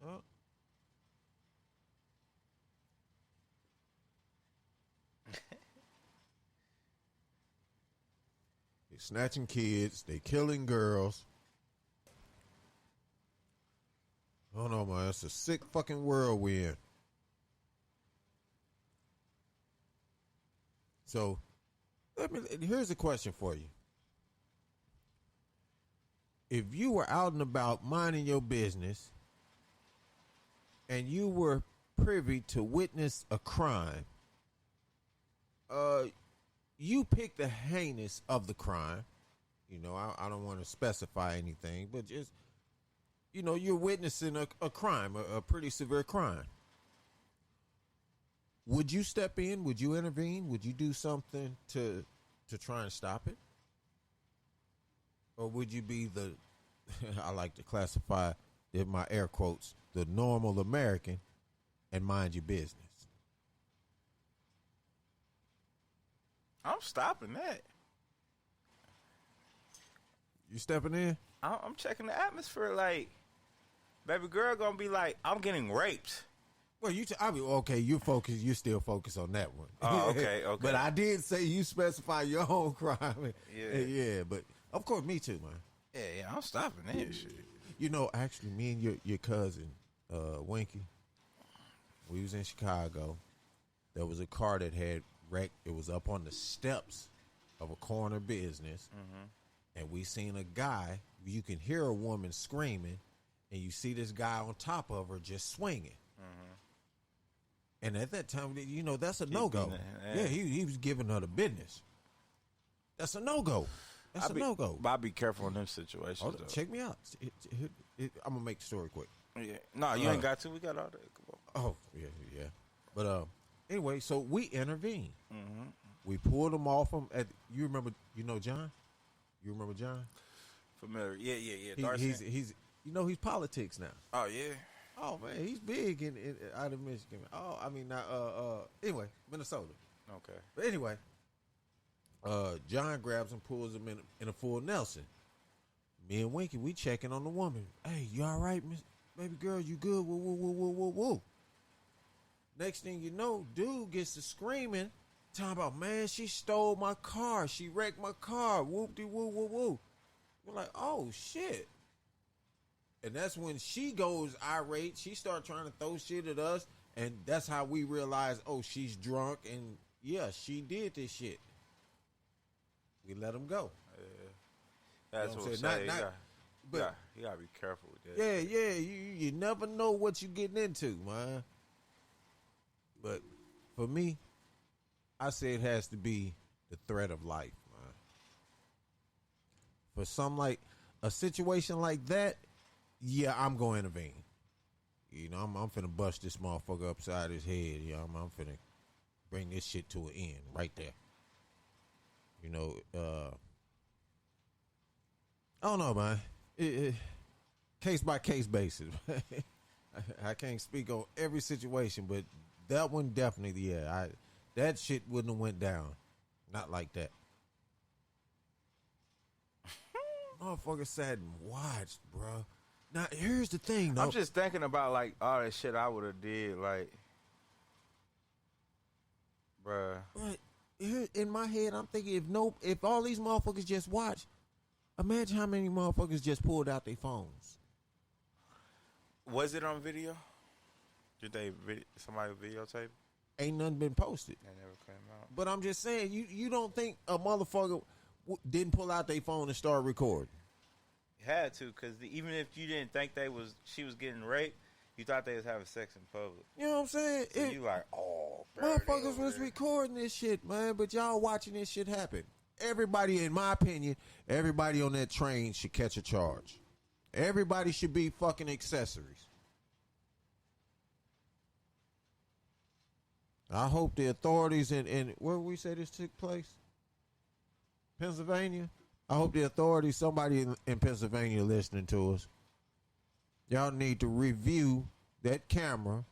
Oh. They snatching kids. They killing girls. I don't know, man. It's a sick fucking world we're in. So, here's a question for you. If you were out and about minding your business and you were privy to witness a crime, you pick the heinous of the crime. You know, I don't want to specify anything, but just, you know, you're witnessing a crime, a pretty severe crime. Would you step in? Would you intervene? Would you do something to try and stop it? Or would you be the, I like to classify in my air quotes, the normal American and mind your business? I'm stopping that. You stepping in? I'm checking the atmosphere. Like, baby girl gonna be like, I'm getting raped. Well, okay. You're still focused on that one. Oh, okay. But I did say you specify your own crime. Yeah. But of course, me too, man. Yeah. I'm stopping that shit. You know, actually, me and your cousin, Winky, we was in Chicago. There was a car that had wrecked. It was up on the steps of a corner business, and we seen a guy. You can hear a woman screaming, and you see this guy on top of her just swinging. And at that time, you know, that's a no-go. Yeah, he was giving her the business. That's a no-go. That's a no-go. But I be careful in them situations, though. Check me out. I'm going to make the story quick. Yeah. No, you ain't got to. We got all that. Come on. Oh, yeah. But anyway, so we intervened. We pulled him off him. You remember, John? You remember John? Familiar. Yeah. Darcy. He's he's politics now. Oh, yeah. Oh man, he's big in out of Michigan. Oh, I mean, anyway, Minnesota. Okay. But anyway, John grabs him, pulls him in a full Nelson. Me and Winky, we checking on the woman. Hey, you all right, miss? Baby girl, you good? Woo, woo, woo, woo, woo, woo. Next thing you know, dude gets to screaming, talking about, man, she stole my car. She wrecked my car. Whoop-de-woo, woo, woo. We're like, oh, shit. And that's when she goes irate. She starts trying to throw shit at us. And that's how we realize, oh, she's drunk. And, yeah, she did this shit. We let him go. Yeah. That's You know what I'm saying? saying. But you gotta be careful with that. yeah, you never know what you're getting into, man. But for me, I say it has to be the threat of life, man. For some a situation like that, yeah, I'm going to intervene. You know, I'm finna bust this motherfucker upside his head. You know, I'm finna bring this shit to an end right there. You know, I don't know, man. Case by case basis. I can't speak on every situation, but that one definitely, yeah. That shit wouldn't have went down. Not like that. Motherfucker sat and watched, bro. Now, here's the thing, though. I'm just thinking about, like, all that shit I would have did, like, bruh. Right. Here, in my head, I'm thinking, if all these motherfuckers just watch, imagine how many motherfuckers just pulled out their phones. Was it on video? Did somebody videotape? Ain't nothing been posted. That never came out. But I'm just saying, you don't think a motherfucker didn't pull out their phone and start recording? Had to, because even if you didn't think she was getting raped, you thought they was having sex in public. You know what I'm saying? So you like, oh, bro, motherfuckers was recording this shit, man, but y'all watching this shit happen. Everybody, in my opinion, everybody on that train should catch a charge. Everybody should be fucking accessories. I hope the authorities in where we say this took place? Pennsylvania? I hope the authorities, somebody in Pennsylvania listening to us, y'all need to review that camera.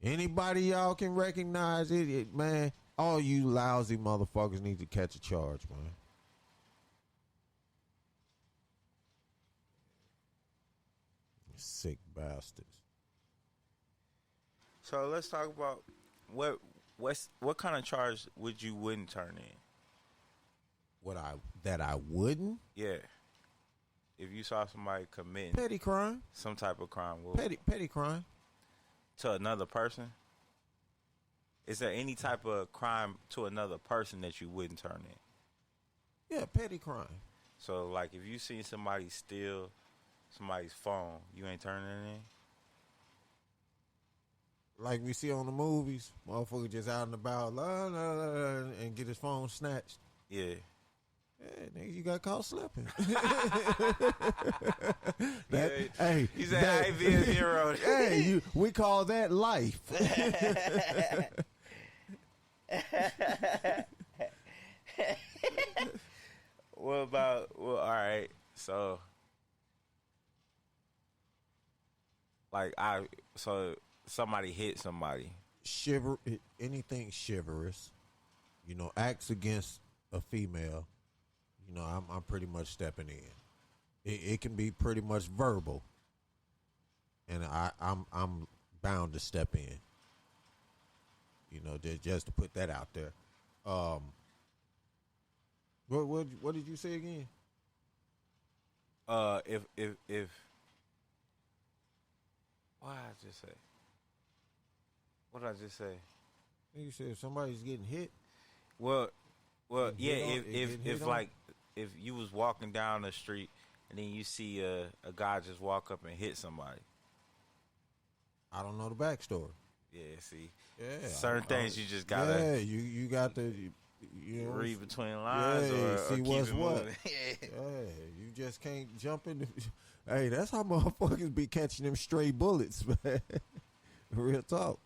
Anybody y'all can recognize it, man, all you lousy motherfuckers need to catch a charge, man. Sick bastards. So let's talk about what kind of charge wouldn't turn in? That I wouldn't? Yeah. If you saw somebody committing petty crime, some type of crime, petty crime to another person. Is there any type of crime to another person that you wouldn't turn in? Yeah, petty crime. So, like, if you see somebody steal somebody's phone, you ain't turning it in? Like we see on the movies, motherfucker just out and about, and get his phone snatched. Yeah. Yeah, nigga, you got caught slipping. Hey, he said, I ain't be a hero. Hey, we call that life. All right, so, so somebody hit somebody. Anything chivalrous, you know, acts against a female, you know, I'm pretty much stepping in. It can be pretty much verbal, and I'm bound to step in. You know, just to put that out there. What did you say again? If what did I just say? What did I just say? You said if somebody's getting hit. Well, yeah. If you was walking down the street and then you see a guy just walk up and hit somebody. I don't know the backstory. Yeah, see. Yeah. Certain things you just gotta. Yeah, you got to. You know, read between lines see or what's keep it what. moving. Yeah, you just can't jump in. Hey, that's how motherfuckers be catching them stray bullets, man. Real talk.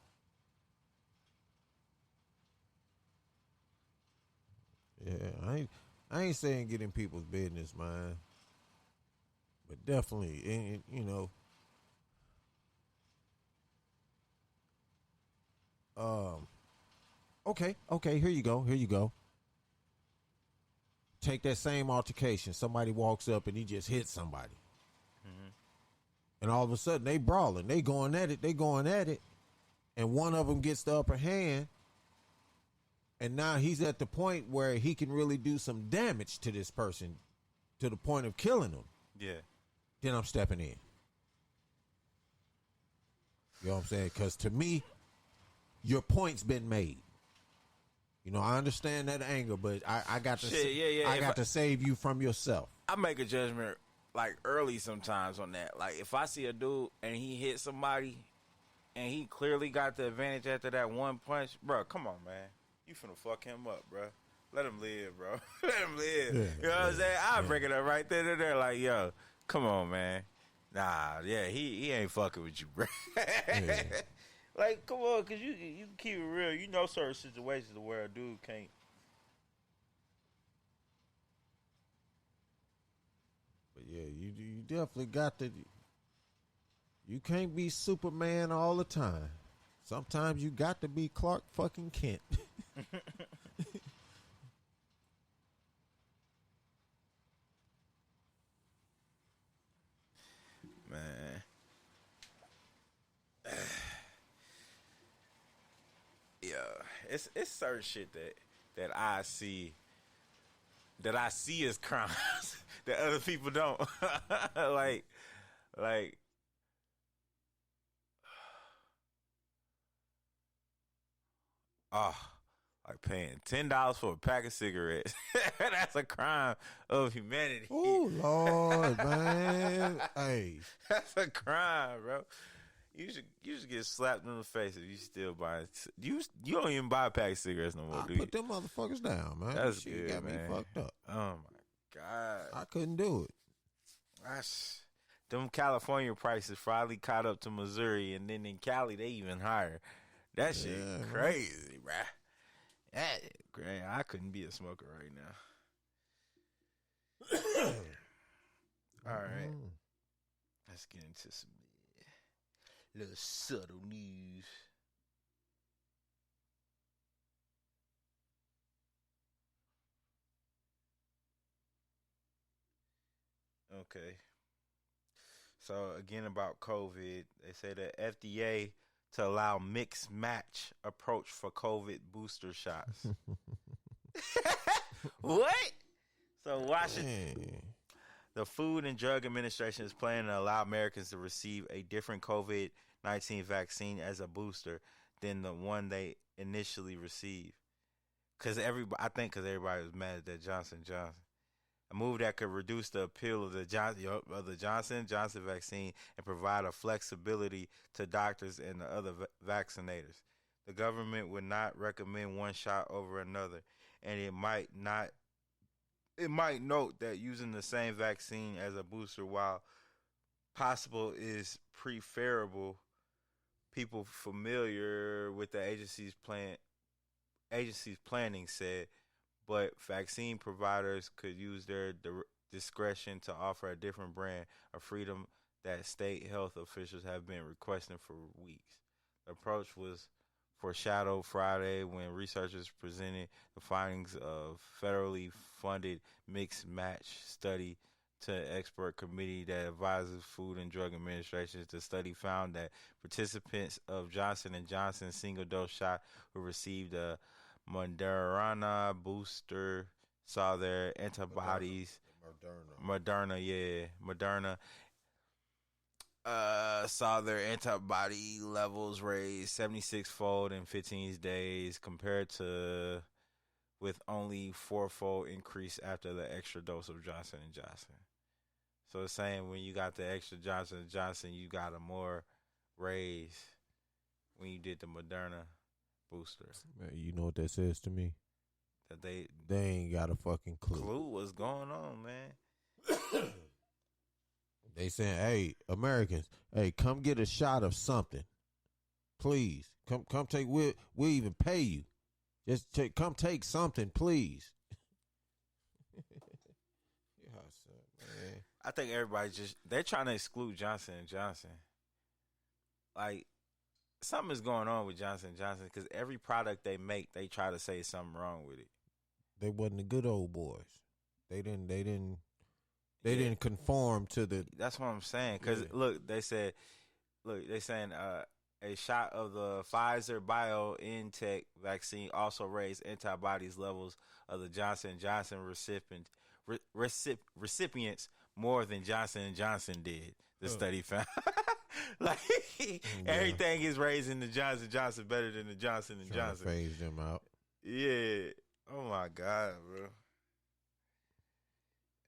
Yeah, I ain't saying get in people's business, man. But definitely, you know. Okay, here you go. take that same altercation. Somebody walks up and he just hits somebody. Mm-hmm. And all of a sudden they brawling. They going at it. And one of them gets the upper hand. And now he's at the point where he can really do some damage to this person to the point of killing them. Yeah. Then I'm stepping in. You know what I'm saying? Because to me, your point's been made. You know, I understand that anger, but I got to I got to save you from yourself. I make a judgment like early sometimes on that. Like if I see a dude and he hit somebody and he clearly got the advantage after that one punch, bro, come on, man. You finna fuck him up, bro. Let him live, bro. Let him live. Yeah, you know what I'm saying? I'll break it up right there and there. Like, yo, come on, man. Nah, yeah, he ain't fucking with you, bro. Yeah. Like, come on, because you keep it real. You know certain situations where a dude can't. But yeah, you definitely got to. You can't be Superman all the time. Sometimes you got to be Clark fucking Kent. Man. Yeah, it's certain shit that I see as crimes that other people don't. like like paying $10 for a pack of cigarettes. That's a crime of humanity. Oh Lord, man. Hey. That's a crime, bro. You should get slapped in the face if you still buying. You don't even buy a pack of cigarettes no more, do you? Put them motherfuckers down, man. That's shit good, got man. me fucked up. Oh my God. I couldn't do it. Them California prices finally caught up to Missouri, and then in Cali they even higher. That shit crazy, bruh. That great. I couldn't be a smoker right now. All right. Let's get into some little subtle news. Okay. So again about COVID, they say the FDA to allow mixed match approach for COVID booster shots. What? So Washington, the Food and Drug Administration is planning to allow Americans to receive a different COVID-19 vaccine as a booster than the one they initially received. I think because everybody was mad at that Johnson & Johnson. A move that could reduce the appeal of the Johnson & Johnson vaccine and provide a flexibility to doctors and the other vaccinators. The government would not recommend one shot over another, and it might note that using the same vaccine as a booster, while possible, is preferable. People familiar with the agency's planning said, but vaccine providers could use their discretion to offer a different brand of freedom that state health officials have been requesting for weeks. The approach was foreshadowed Friday when researchers presented the findings of federally funded mixed match study to an expert committee that advises Food and Drug Administration. The study found that participants of Johnson & Johnson single-dose shot who received a Moderna booster saw their antibodies. Moderna saw their antibody levels raised 76-fold in 15 days compared to with only 4-fold increase after the extra dose of Johnson & Johnson. So it's saying when you got the extra Johnson & Johnson, you got a more raise when you did the Moderna booster. Man, you know what that says to me? That they ain't got a fucking clue. What's going on, man? They saying, hey, Americans, hey, come get a shot of something. Please. Come take, we'll even pay you. Just come take something, please. Man. I think everybody they're trying to exclude Johnson & Johnson. Like, something is going on with Johnson & Johnson because every product they make, they try to say something wrong with it. They wasn't the good old boys. They didn't conform to the. That's what I'm saying. Because look, they saying a shot of the Pfizer BioNTech vaccine also raised antibodies levels of the Johnson & Johnson recipients more than Johnson & Johnson did. The study found. Like everything is raising the Johnson & Johnson better than the Johnson & Johnson. Phase them out. Yeah. Oh my God, bro.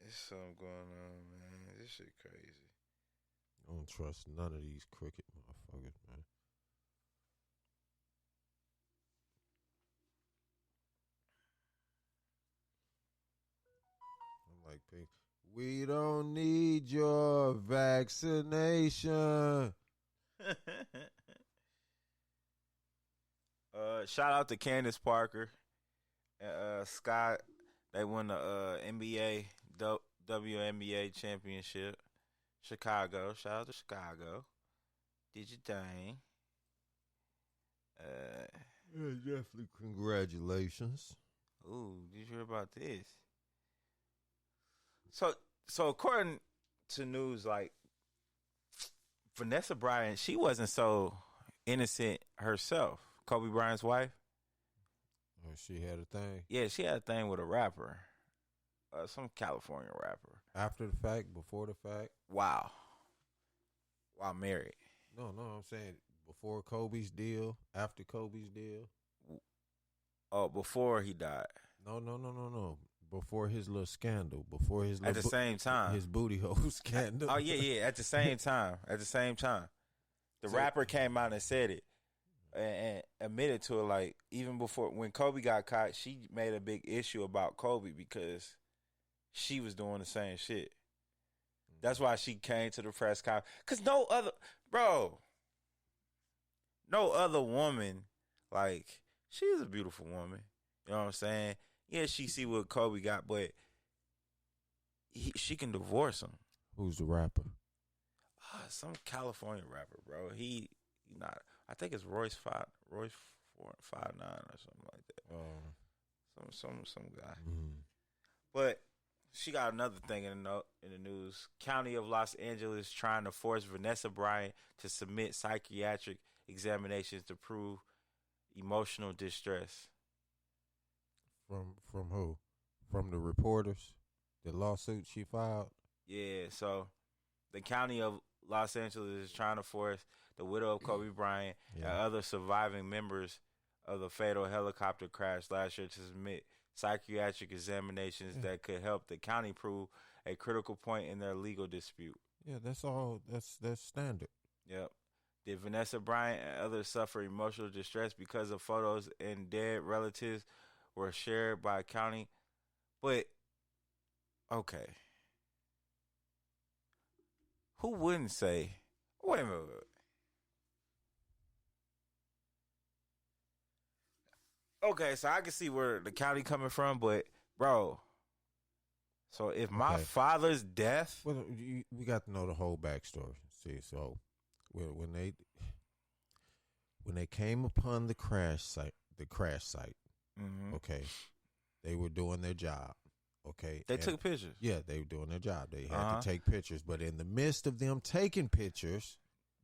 There's something going on, man. This shit crazy. I don't trust none of these crooked motherfuckers, man. I'm like, we don't need your vaccination. Shout out to Candace Parker and Scott. They won the NBA WNBA championship. Chicago. Shout out to Chicago. Did your thing. Yeah, definitely congratulations. Ooh, did you hear about this? So according to news, like Vanessa Bryant, she wasn't so innocent herself. Kobe Bryant's wife. Oh, she had a thing. Yeah, she had a thing with a rapper, some California rapper. After the fact, before the fact. Wow. While married. No, I'm saying before Kobe's deal, after Kobe's deal. Oh, before he died. No. Before his little scandal, before his at the same time, his booty hole scandal. Oh yeah. At the same time, the rapper came out and said it and admitted to it. Like even before when Kobe got caught, she made a big issue about Kobe because she was doing the same shit. That's why she came to the press conference. Cause no other woman, like she's a beautiful woman. You know what I'm saying? Yeah, she see what Kobe got, but she can divorce him. Who's the rapper? Some California rapper, bro. He not. I think it's Royce 59 or something like that. Some guy. Mm-hmm. But she got another thing in the news. County of Los Angeles trying to force Vanessa Bryant to submit psychiatric examinations to prove emotional distress. From who? From the reporters? The lawsuit she filed? Yeah, so the county of Los Angeles is trying to force the widow of Kobe Bryant and other surviving members of the fatal helicopter crash last year to submit psychiatric examinations that could help the county prove a critical point in their legal dispute. Yeah, that's all. That's standard. Yep. Did Vanessa Bryant and others suffer emotional distress because of photos and dead relatives were shared by a county? But, okay. Who wouldn't say, wait a minute. Okay, so I can see where the county coming from, but, bro, so if my father's death... Well, we got to know the whole backstory. See, so when they came upon the crash site, mm-hmm. Okay, they were doing their job. Okay, they took pictures. Yeah, they were doing their job. They had to take pictures, but in the midst of them taking pictures,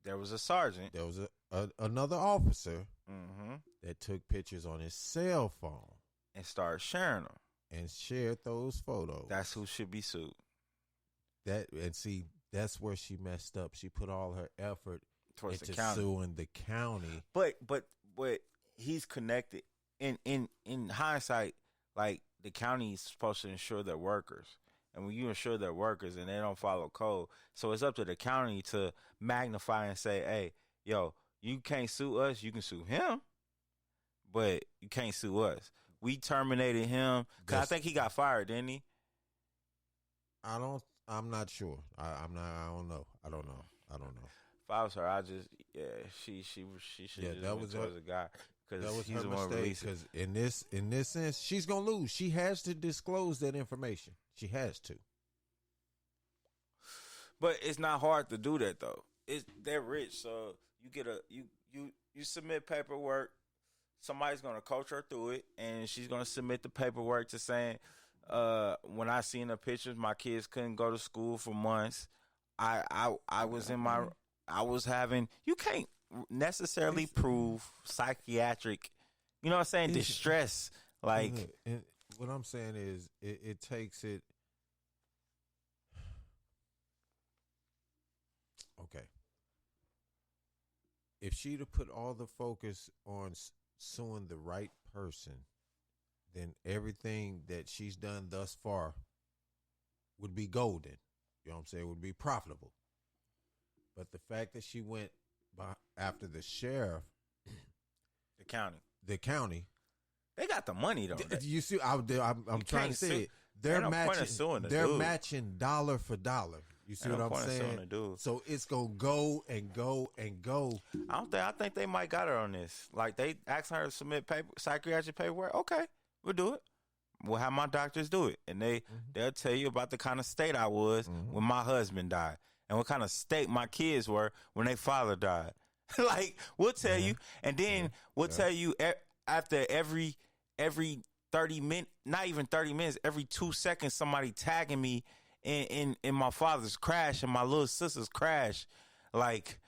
there was a sergeant. There was another officer mm-hmm. that took pictures on his cell phone and started sharing them and shared those photos. That's who should be sued. That's where she messed up. She put all her effort towards into the county. Suing the county. But he's connected. In hindsight, like the county is supposed to insure their workers. And when you insure their workers and they don't follow code, so it's up to the county to magnify and say, hey, yo, you can't sue us, you can sue him, but you can't sue us. We terminated him because I think he got fired, didn't he? I'm not sure. I don't know. If I was her, she should have went towards the guy. Because he's the one releasing. Because in this sense, she's gonna lose. She has to disclose that information. She has to. But it's not hard to do that though. They're rich, so you get you submit paperwork. Somebody's gonna coach her through it, and she's gonna submit the paperwork to saying, when I seen the pictures, my kids couldn't go to school for months. I was in my, I was having, you can't necessarily prove psychiatric, you know what I'm saying, distress. Like, and what I'm saying is it takes it. Okay. If she'd have put all the focus on suing the right person, then everything that she's done thus far would be golden. You know what I'm saying? It would be profitable. But the fact that she went after the sheriff, the county, they got the money though. You see, I'm trying to say it. They're matching dollar for dollar. You see what I'm saying? So it's gonna go and go and go. I think they might got her on this. Like, they asked her to submit psychiatric paperwork. Okay, we'll do it. We'll have my doctors do it, and they'll tell you about the kind of state I was when my husband died, and what kind of state my kids were when their father died. Like, we'll tell you, and then we'll tell you after every 30 minutes, not even 30 minutes, every 2 seconds, somebody tagging me in my father's crash and my little sister's crash. Like,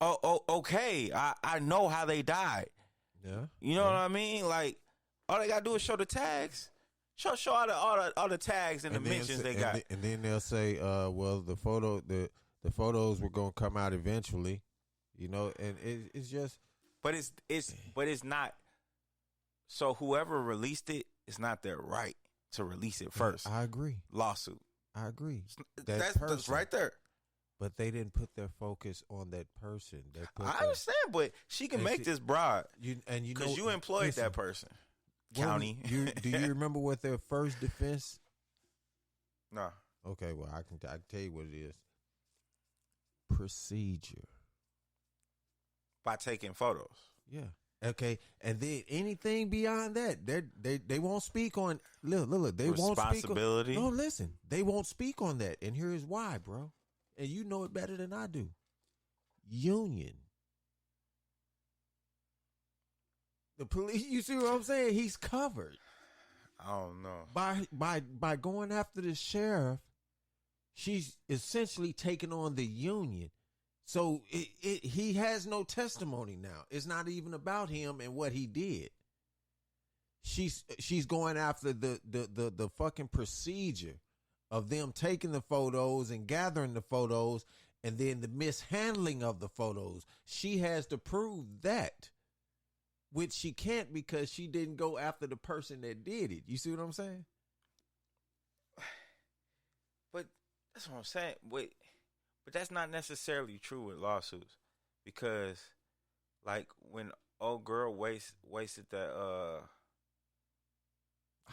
okay, I know how they died. Yeah, you know what I mean? Like, all they gotta do is show the tags, show all the tags and the mentions they got, and then they'll say, well, the photos were gonna come out eventually, you know, and it's just, but it's not. So whoever released it, it's not their right to release it first. I agree. Lawsuit. I agree. That's right there. But they didn't put their focus on that person. I understand, but she can make this broad. Because you employed that person. County. Do you remember what their first defense? No. Okay, well, I can tell you what it is. Procedure. By taking photos. Yeah. Okay, and then anything beyond that, they won't speak on. Look, they won't speak on. No, listen, they won't speak on that, and here's why, bro. And you know it better than I do. Union. The police. You see what I'm saying? He's covered. I don't know. By going after the sheriff, she's essentially taking on the union. So he has no testimony now. It's not even about him and what he did. She's going after the fucking procedure of them taking the photos and gathering the photos and then the mishandling of the photos. She has to prove that, which she can't because she didn't go after the person that did it. You see what I'm saying? But that's what I'm saying. Wait. But that's not necessarily true with lawsuits, because, like, when old girl wasted that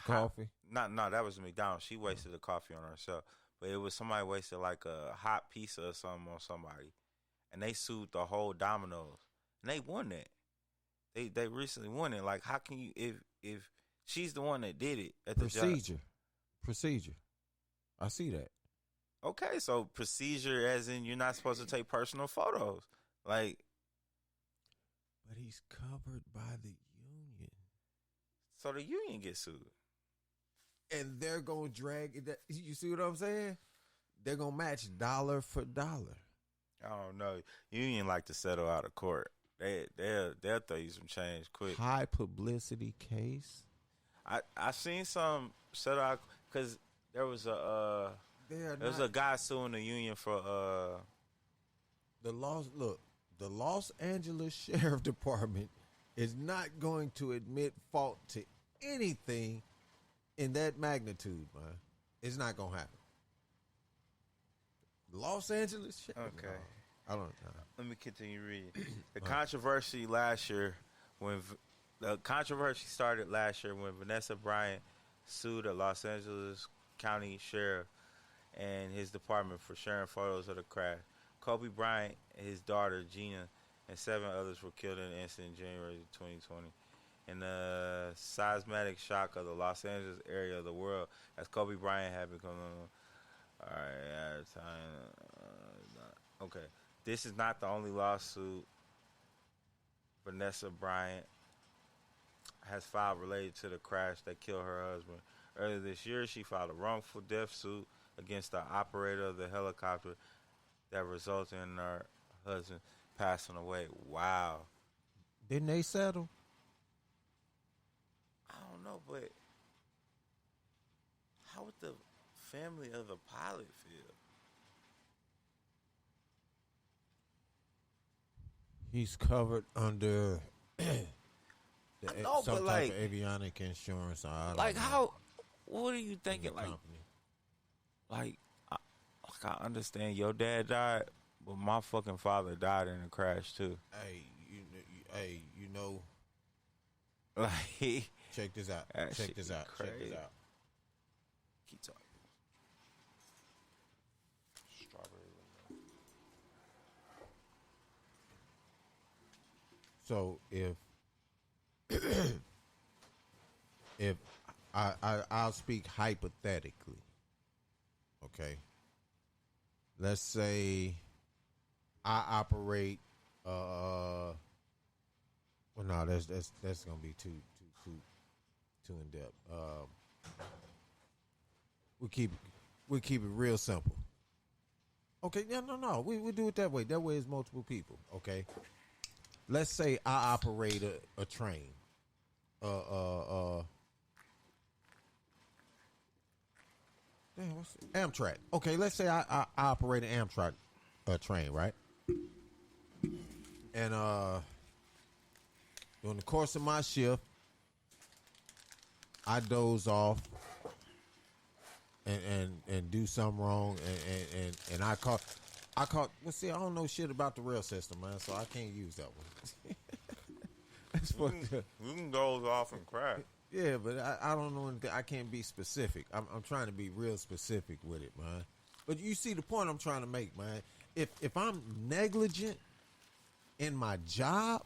coffee. No, that was McDonald's. She wasted the coffee on herself, but it was somebody wasted like a hot pizza or something on somebody, and they sued the whole Domino's, and they won that. They recently won it. Like, how can you if she's the one that did it at the procedure? I see that. Okay, so procedure as in you're not supposed to take personal photos. Like, but he's covered by the union. So the union gets sued. And they're going to drag it. You see what I'm saying? They're going to match dollar for dollar. I don't know. Union like to settle out of court. They'll throw you some change quick. High publicity case. I seen some settle out because there was a a guy suing the union for the Los. Look, the Los Angeles Sheriff Department is not going to admit fault to anything in that magnitude, man. It's not gonna happen. Los Angeles Sheriff. Okay. No, I don't know. Let me continue reading. The controversy last year started last year when Vanessa Bryant sued a Los Angeles County Sheriff and his department for sharing photos of the crash. Kobe Bryant, his daughter Gina, and 7 others were killed in an incident in January 2020. In the seismic shock of the Los Angeles area of the world, as Kobe Bryant had become. All right, okay. This is not the only lawsuit Vanessa Bryant has filed related to the crash that killed her husband. Earlier this year, she filed a wrongful death suit against the operator of the helicopter that resulted in her husband passing away. Wow. Didn't they settle? I don't know, but how would the family of the pilot feel? He's covered under No, some but type like, of avionic insurance. I don't like know. how? What are you thinking? Like, Company. I understand your dad died, but my fucking father died in a crash too. Hey, you know. Like, Check this out. that Check shit this be out. Check crazy. this out. Keep talking. Strawberry. So if I'll speak hypothetically, okay. Let's say I operate. Well, no, that's gonna be too in depth. We keep it real simple. Okay, no. We do it that way. That way is multiple people. Okay. Let's say I operate a train. Damn, what's it? Amtrak. Okay, let's say I operate an Amtrak train, right? And during the course of my shift, I doze off and do something wrong, and I caught. Well, see, I don't know shit about the rail system, man, so I can't use that one. That's fucked up. You can doze off and cry. Yeah, but I don't know anything. I can't be specific. I'm trying to be real specific with it, man. But you see the point I'm trying to make, man. If I'm negligent in my job,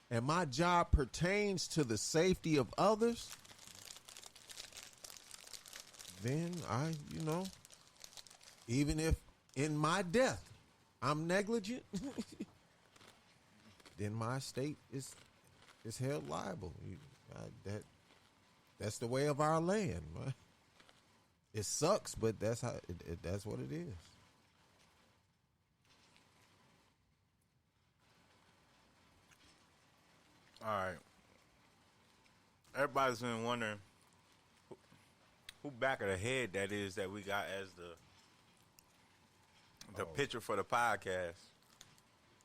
and my job pertains to the safety of others, then even if in my death I'm negligent, then my estate is held liable. That's the way of our land, man. It sucks, but that's how that's what it is. All right. Everybody's been wondering who back of the head that is that we got as the picture for the podcast.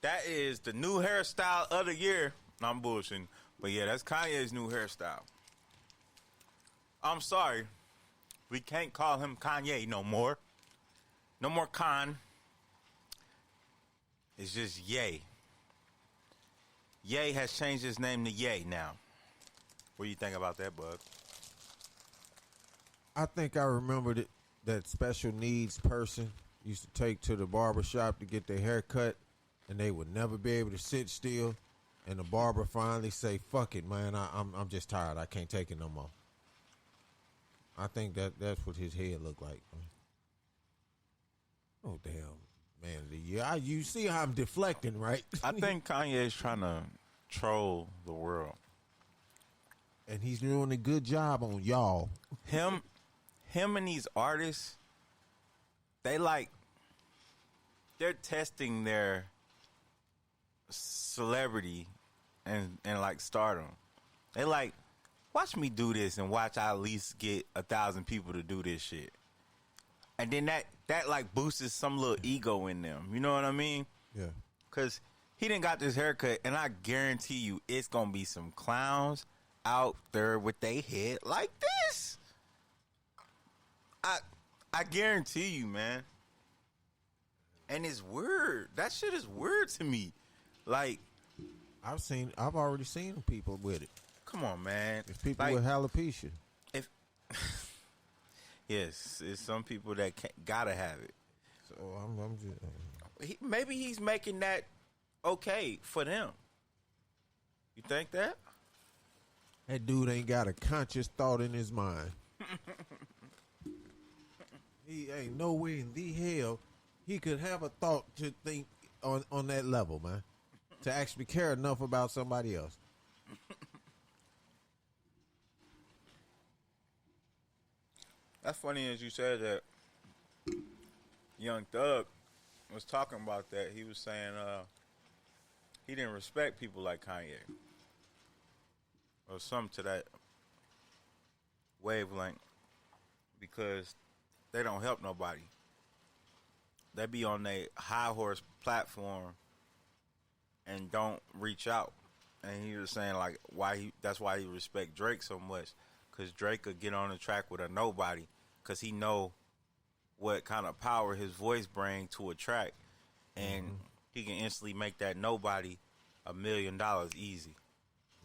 That is the new hairstyle of the year. No, I'm bullshitting. But yeah, that's Kanye's new hairstyle. I'm sorry. We can't call him Kanye no more. No more Con. It's just Ye. Ye has changed his name to Ye now. What do you think about that, bud? I think I remember that special needs person used to take to the barber shop to get their hair cut, and they would never be able to sit still. And the barber finally say, "Fuck it, man. I'm just tired. I can't take it no more." I think that's what his head looked like. Oh damn, man! You see how I'm deflecting, right? I think Kanye is trying to troll the world, and he's doing a good job on y'all. Him and these artists, they're testing their celebrity and like stardom. They like, watch me do this and watch I at least get 1,000 people to do this shit. And then that like boosts some little ego in them. You know what I mean? Yeah. Cause he done got this haircut, and I guarantee you it's gonna be some clowns out there with their head like this. I guarantee you, man. And it's weird. That shit is weird to me. Like, I've already seen people with it. Come on, man. It's people like, with alopecia. Yes, it's some people that gotta have it. So I'm just. Maybe he's making that okay for them. You think that? That dude ain't got a conscious thought in his mind. He ain't no way in the hell he could have a thought to think on that level, man. To actually care enough about somebody else. That's funny as you said that. Young Thug was talking about that. He was saying he didn't respect people like Kanye or something to that wavelength because they don't help nobody. They be on their high horse platform and don't reach out. And he was saying like that's why he respect Drake so much, because Drake could get on the track with a nobody because he know what kind of power his voice bring to a track, and he can instantly make that nobody $1 million easy.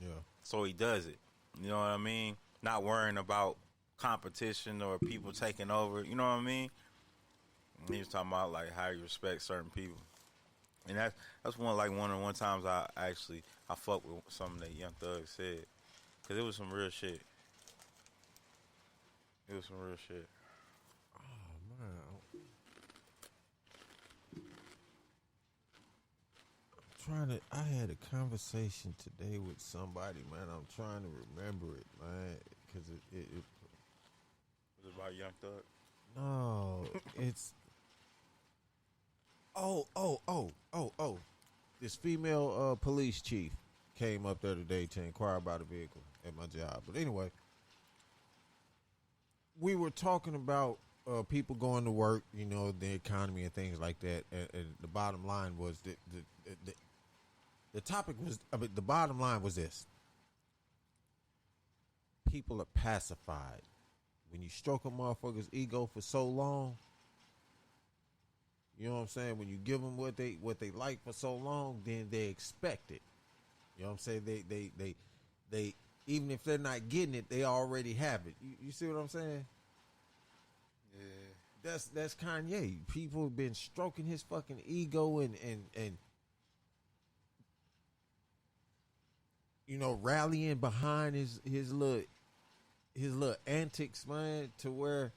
Yeah. So he does it. You know what I mean? Not worrying about competition or people taking over. You know what I mean? And he was talking about like how you respect certain people, and that's one times I fucked with something that Young Thug said, because it was some real shit. It was some real shit. I had a conversation today with somebody, man. I'm trying to remember it, man, because it Was it about Young Thug? no, it's this female police chief came up there today to inquire about a vehicle at my job. But anyway, we were talking about people going to work, you know, the economy and things like that. And the bottom line was the topic was, the bottom line was this: people are pacified. When you stroke a motherfucker's ego for so long, you know what I'm saying? When you give them what they like for so long, then they expect it. You know what I'm saying? They even if they're not getting it, they already have it. You see what I'm saying? Yeah. That's Kanye. People have been stroking his fucking ego and you know, rallying behind his little antics, man, to where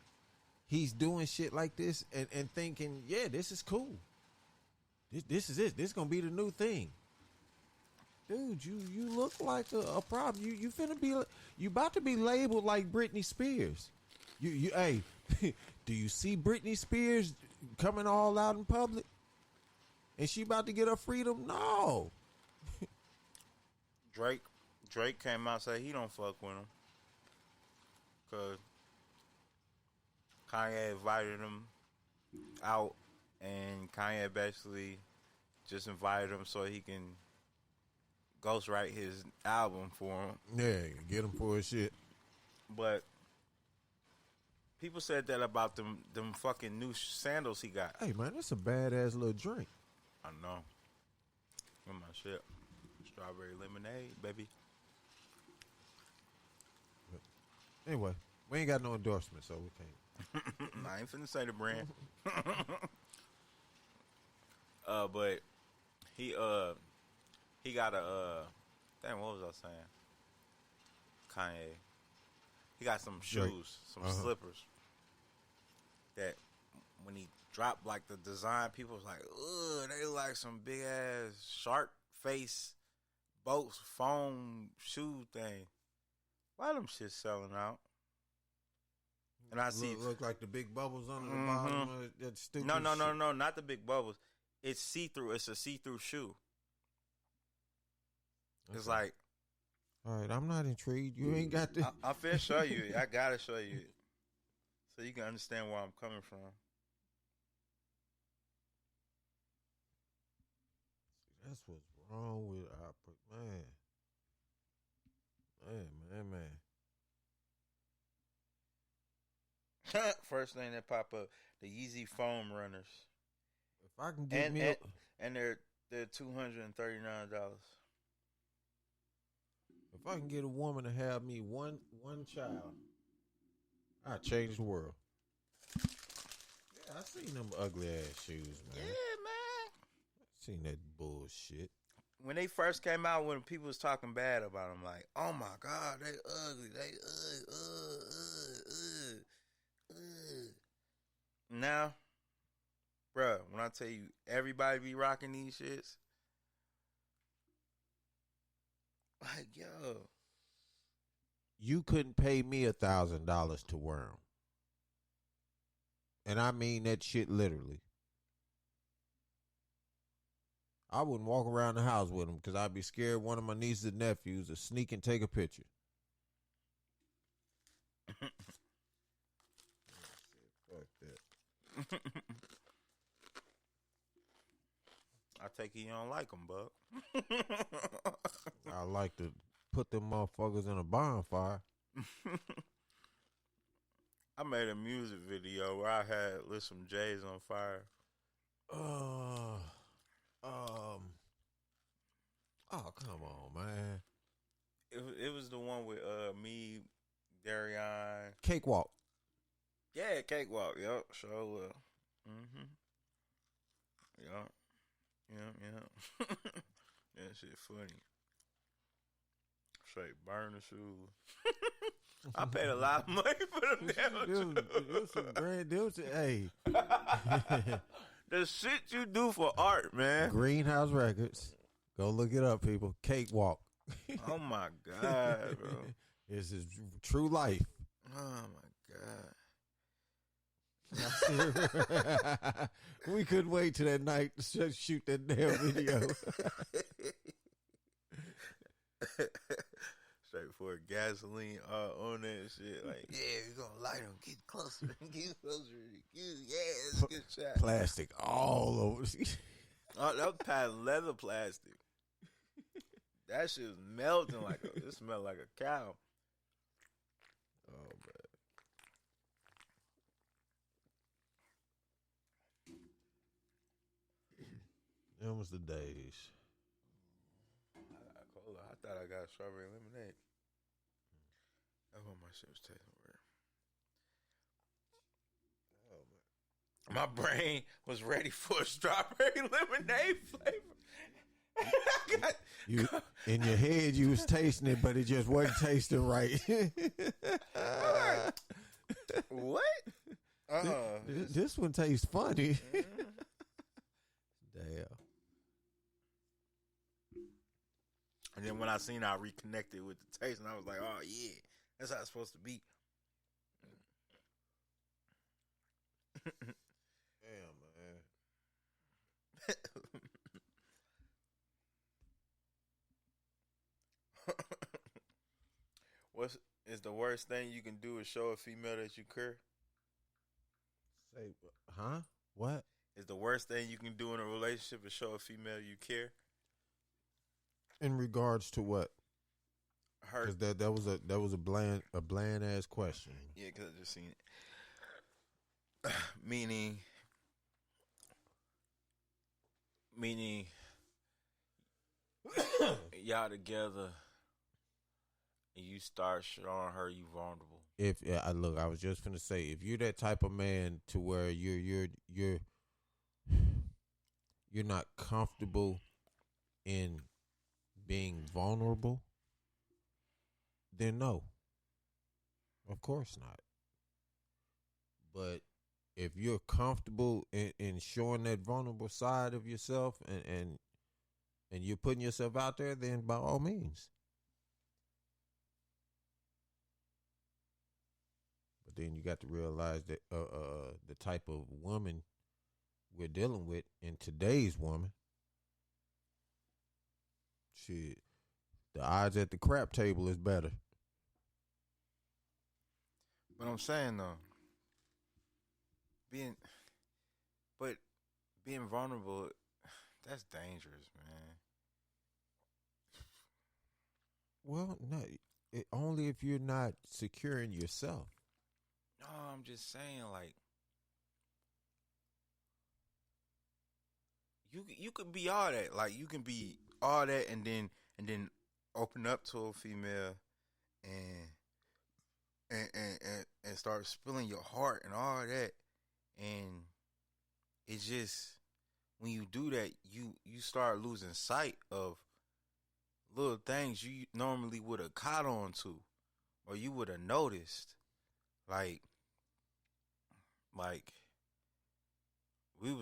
he's doing shit like this and thinking, yeah, this is cool. This is it. This is gonna be the new thing. Dude, you look like a problem. You finna be, you about to be labeled like Britney Spears. Hey, do you see Britney Spears coming all out in public? And she about to get her freedom? No. Drake came out and said he don't fuck with him, cause Kanye invited him out, and Kanye basically just invited him so he can ghostwrite his album for him. Yeah, get him for his shit. But people said that about them fucking new sandals he got. Hey man, that's a badass little drink. I know. Look at my shit. Strawberry lemonade, baby. But anyway, we ain't got no endorsement, so we can't. I ain't finna say the brand. But he got a damn, what was I saying? Kanye. He got some shoes, some slippers that when he dropped like the design, people was like, ugh, they like some big ass shark face boats foam shoe thing. Why them shit selling out? And I see look like the big bubbles under the bottom of that stupid No, shit. not the big bubbles. It's see-through. It's a see-through shoe. Okay. It's like, all right, I'm not intrigued. You ain't got to. I'm finna show you. I gotta show you so you can understand where I'm coming from. That's what's wrong with our man. First thing that pop up, the Yeezy foam runners. If I can get and they're $239. If I can get a woman to have me one child, I change the world. Yeah, I seen them ugly ass shoes, man. Yeah, man. I seen that bullshit. When they first came out, when people was talking bad about them, like, oh my God, they ugly, they Now, bruh, when I tell you everybody be rocking these shits, like, yo, you couldn't pay me $1,000 to wear them. And I mean that shit literally. I wouldn't walk around the house with them because I'd be scared one of my nieces and nephews would sneak and take a picture. Fuck that. I take it you don't like them, Buck. I like to put them motherfuckers in a bonfire. I made a music video where I had lit some J's on fire. Oh, come on, man. It was the one with me, Darion. Cakewalk. Yeah, Cakewalk. Yup, sure will. Mm-hmm. Yup. Yeah. That shit funny. Straight burner shoes. I paid a lot of money for them damn shoes. Hey. The shit you do for art, man. Greenhouse Records. Go look it up, people. Cakewalk. Oh, my God, bro. This is true life. Oh, my God. We couldn't wait till that night to shoot that damn video. Straight for gasoline on that shit. Like, yeah, we're going to light them. Get closer. Get closer. Yeah, it's a good shot. Plastic all over. Oh, that was patent leather plastic. That shit was melting like it smelled like a cow. Oh, man. Them was the days. I thought I got strawberry lemonade. That's what my shit was tasting weird. Oh, man. My brain was ready for a strawberry lemonade flavor. You in your head, you was tasting it, but it just wasn't tasting right. What? This one tastes funny. Damn. And then when I seen it, I reconnected with the taste, and I was like, "Oh yeah, that's how it's supposed to be." Damn, man. What is the worst thing you can do is show a female that you care? Say, huh? What? Is the worst thing you can do in a relationship is show a female you care? In regards to what? Her. Because that was a bland ass question. Yeah, because I just seen it. Meaning, y'all together, and you start showing her you vulnerable. I was just gonna say, if you're that type of man to where you're not comfortable in being vulnerable, then no. Of course not. But if you're comfortable in showing that vulnerable side of yourself and you're putting yourself out there, then by all means. But then you got to realize that the type of woman we're dealing with in today's woman, shit, the odds at the crap table is better. But I'm saying though, being vulnerable, that's dangerous, man. Well, no, only if you're not secure in yourself. No, I'm just saying, like, you could be all that. Like, you can be all that and then open up to a female and start spilling your heart and all that. And it's just, when you do that, you start losing sight of little things you normally would have caught on to, or you would have noticed. Like we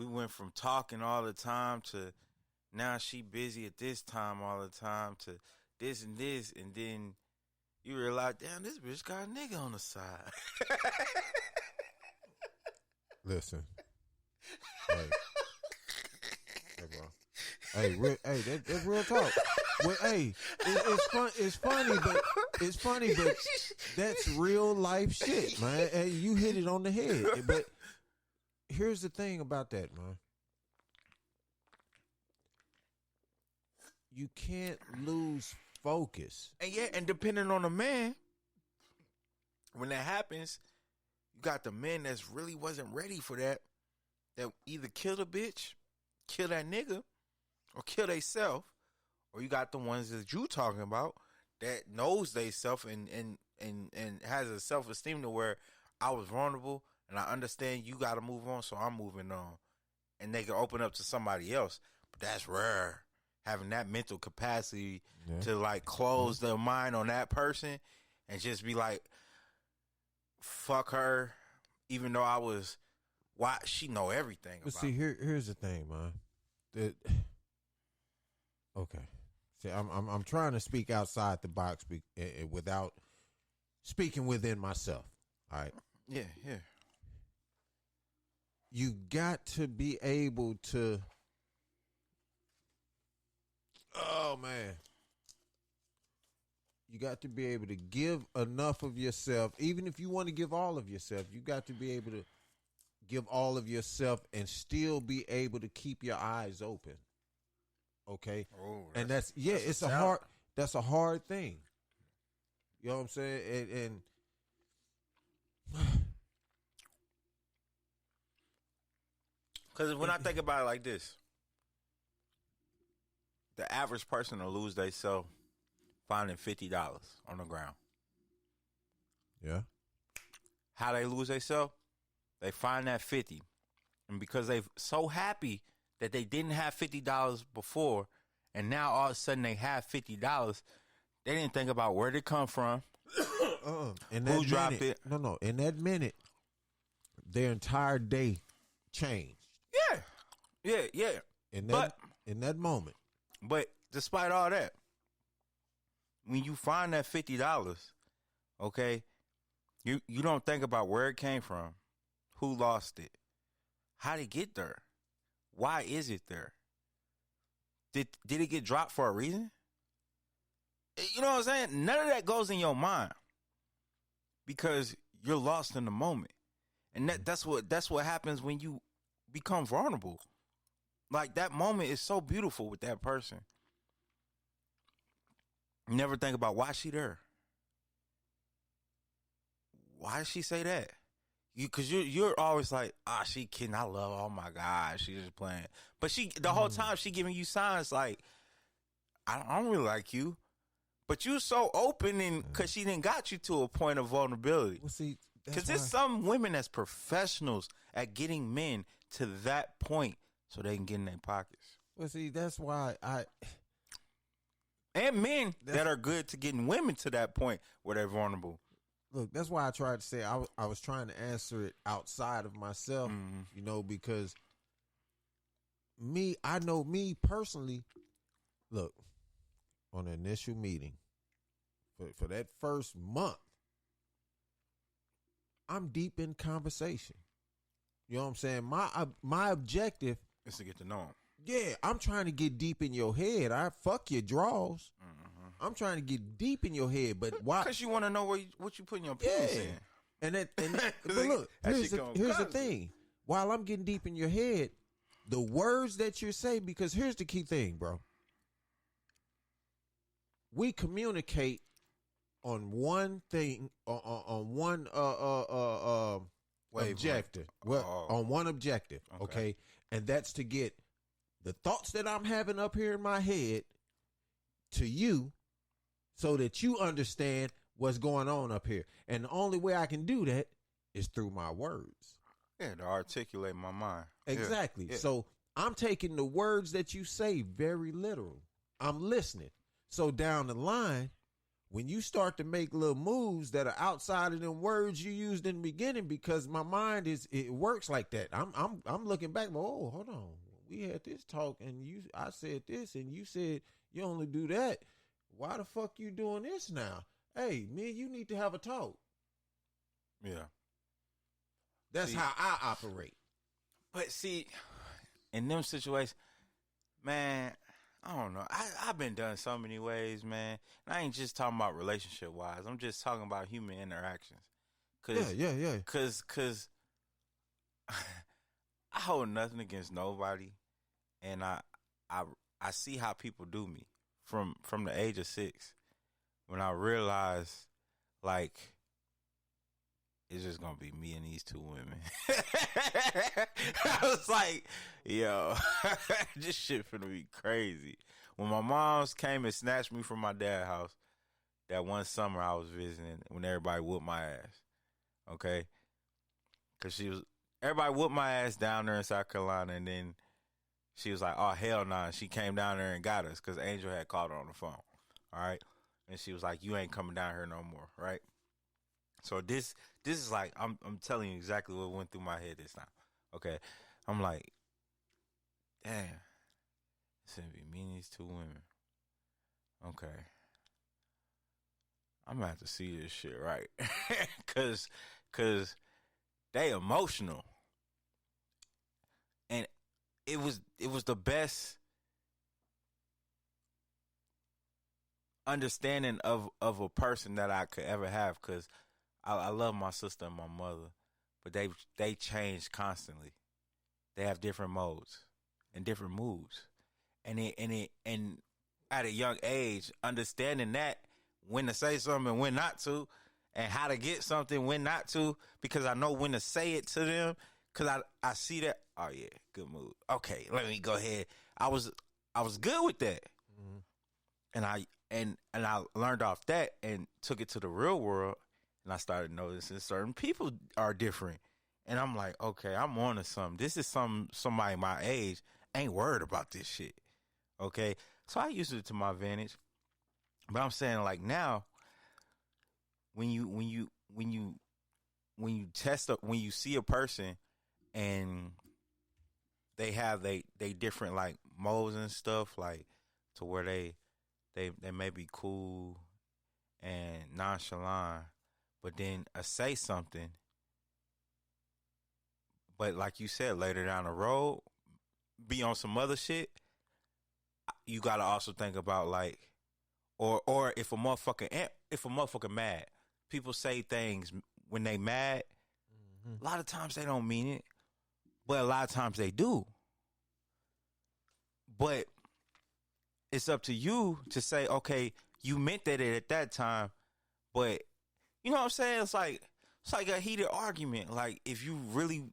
went from talking all the time to now she busy at this time all the time to this, and then you realize, damn, this bitch got a nigga on the side. Listen. Hey, bro. That's real talk. Well, hey, it's fun. It's funny, but that's real life shit, man. Hey, you hit it on the head. But here's the thing about that, man. You can't lose focus. And depending on the man, when that happens, you got the men that's really wasn't ready for that either kill the bitch, kill that nigga, or kill they self, or you got the ones that you talking about that knows they self and has a self-esteem to where I was vulnerable and I understand you got to move on, so I'm moving on, and they can open up to somebody else. But that's rare, having that mental capacity to like close their mind on that person and just be like, fuck her, even though I was. Why she know everything? But about see, here's the thing, man. Okay, see, I'm trying to speak outside the box without speaking within myself. All right. Yeah. You got to be able to. Oh man. You got to be able to give enough of yourself, even if you want to give all of yourself. You got to be able to give all of yourself and still be able to keep your eyes open. Okay? And that's that's a hard thing. You know what I'm saying? And because when I think about it like this, the average person will lose themselves finding $50 on the ground. Yeah. How they lose themselves? They find that 50, and because they're so happy that they didn't have $50 before, and now all of a sudden they have $50, they didn't think about where it come from, who dropped it. No. In that minute, their entire day changed. Yeah. In that moment. But despite all that, when you find that $50, okay, you don't think about where it came from. Who lost it? How did it get there? Why is it there? Did it get dropped for a reason? You know what I'm saying? None of that goes in your mind because you're lost in the moment. And that's what happens when you become vulnerable. Like, that moment is so beautiful with that person. You never think about why she there. Why did she say that? Because you're always like, she kidding. I love her. Oh my God, she's just playing. But the whole time she giving you signs like, I don't really like you. But you so open, and because she didn't got you to a point of vulnerability. Well, see, because there's some women that's professionals at getting men to that point so they can get in their pockets. Well, see, that's why and men that are good to getting women to that point where they're vulnerable. Look, that's why I tried to say I was trying to answer it outside of myself, you know, because I know me personally, look, on the initial meeting, for that first month, I'm deep in conversation. You know what I'm saying? My objective is to get to know him. Yeah, I'm trying to get deep in your head. I fuck your draws. I'm trying to get deep in your head, but why? Because you want to know what you put in your penis in. And but look, here's the thing. While I'm getting deep in your head, the words that you say, because here's the key thing, bro. We communicate on one thing, on one objective. On one objective, okay? And that's to get the thoughts that I'm having up here in my head to you, so that you understand what's going on up here. And the only way I can do that is through my words. Yeah, to articulate my mind. Exactly. Yeah. So I'm taking the words that you say very literal. I'm listening. So down the line, when you start to make little moves that are outside of them words you used in the beginning, because my mind it works like that. I'm looking back, oh, hold on. We had this talk and I said this and you said you only do that. Why the fuck you doing this now? Hey, me and you need to have a talk. Yeah. That's how I operate. But see, in them situations, man, I don't know. I've been done so many ways, man. And I ain't just talking about relationship wise. I'm just talking about human interactions. Yeah. Cause I hold nothing against nobody, and I see how people do me from the age of 6 when I realized like it's just gonna be me and these 2 women. I was like, yo, this shit finna be crazy. When my moms came and snatched me from my dad's house that one summer I was visiting when everybody whooped my ass, okay? Because everybody whooped my ass down there in South Carolina, and then she was like, oh, hell no. And she came down there and got us because Angel had called her on the phone, all right? And she was like, you ain't coming down here no more, right? So this is like, I'm telling you exactly what went through my head this time, okay? I'm like, damn, it's going to be me and these 2 women. Okay. I'm going to have to see this shit right. Because they emotional. And it was the best understanding of a person that I could ever have, because I love my sister and my mother, but they change constantly. They have different modes and different moods. And at a young age, understanding that, when to say something and when not to, and how to get something, when not to, because I know when to say it to them, because I see that, oh yeah, good mood. Okay, let me go ahead. I was good with that. Mm-hmm. And I learned off that and took it to the real world, and I started noticing certain people are different. And I'm like, okay, I'm on to something. This is somebody my age ain't worried about this shit. Okay? So I used it to my advantage. But I'm saying, like, now, when you see a person and they have they different like modes and stuff, like to where they may be cool and nonchalant, but then say something, but like you said, later down the road, be on some other shit. You gotta also think about like, or if a motherfucker mad, people say things when they mad. Mm-hmm. A lot of times they don't mean it, but a lot of times they do. But it's up to you to say, okay, you meant that at that time, but you know what I'm saying? It's like a heated argument. Like, if you really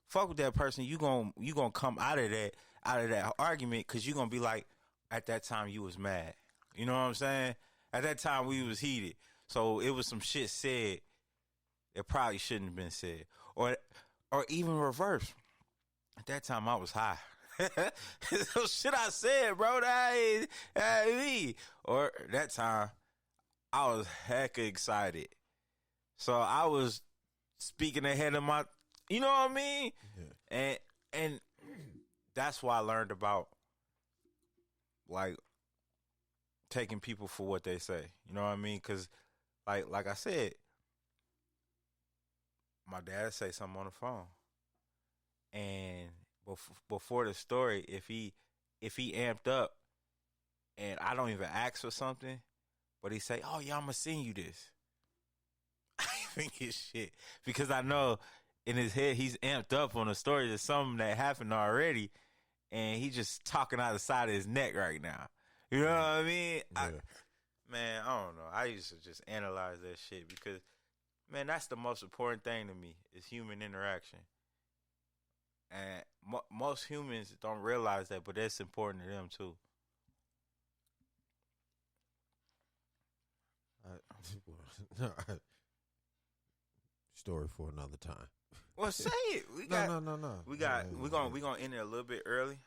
fuck with that person, you gonna come out of that argument, because you're gonna be like, at that time you was mad. You know what I'm saying? At that time we was heated. So it was some shit said that probably shouldn't have been said. Or even reverse. At that time I was high. So shit I said, bro, that ain't me. Or that time I was hecka excited. So I was speaking ahead of my, you know what I mean? Yeah. And that's why I learned about, like, taking people for what they say. You know what I mean? Because, like I said, my dad say something on the phone, and before the story, if he amped up, and I don't even ask for something, but he say, "Oh yeah, I'm gonna send you this," I think his shit, because I know in his head he's amped up on a story that's something that happened already, and he just talking out the side of his neck right now. You know what I mean? Yeah. I don't know. I used to just analyze that shit because, man, that's the most important thing to me is human interaction. And most humans don't realize that, but that's important to them too. Story for another time. Well, say it. No. We're gonna end it a little bit early,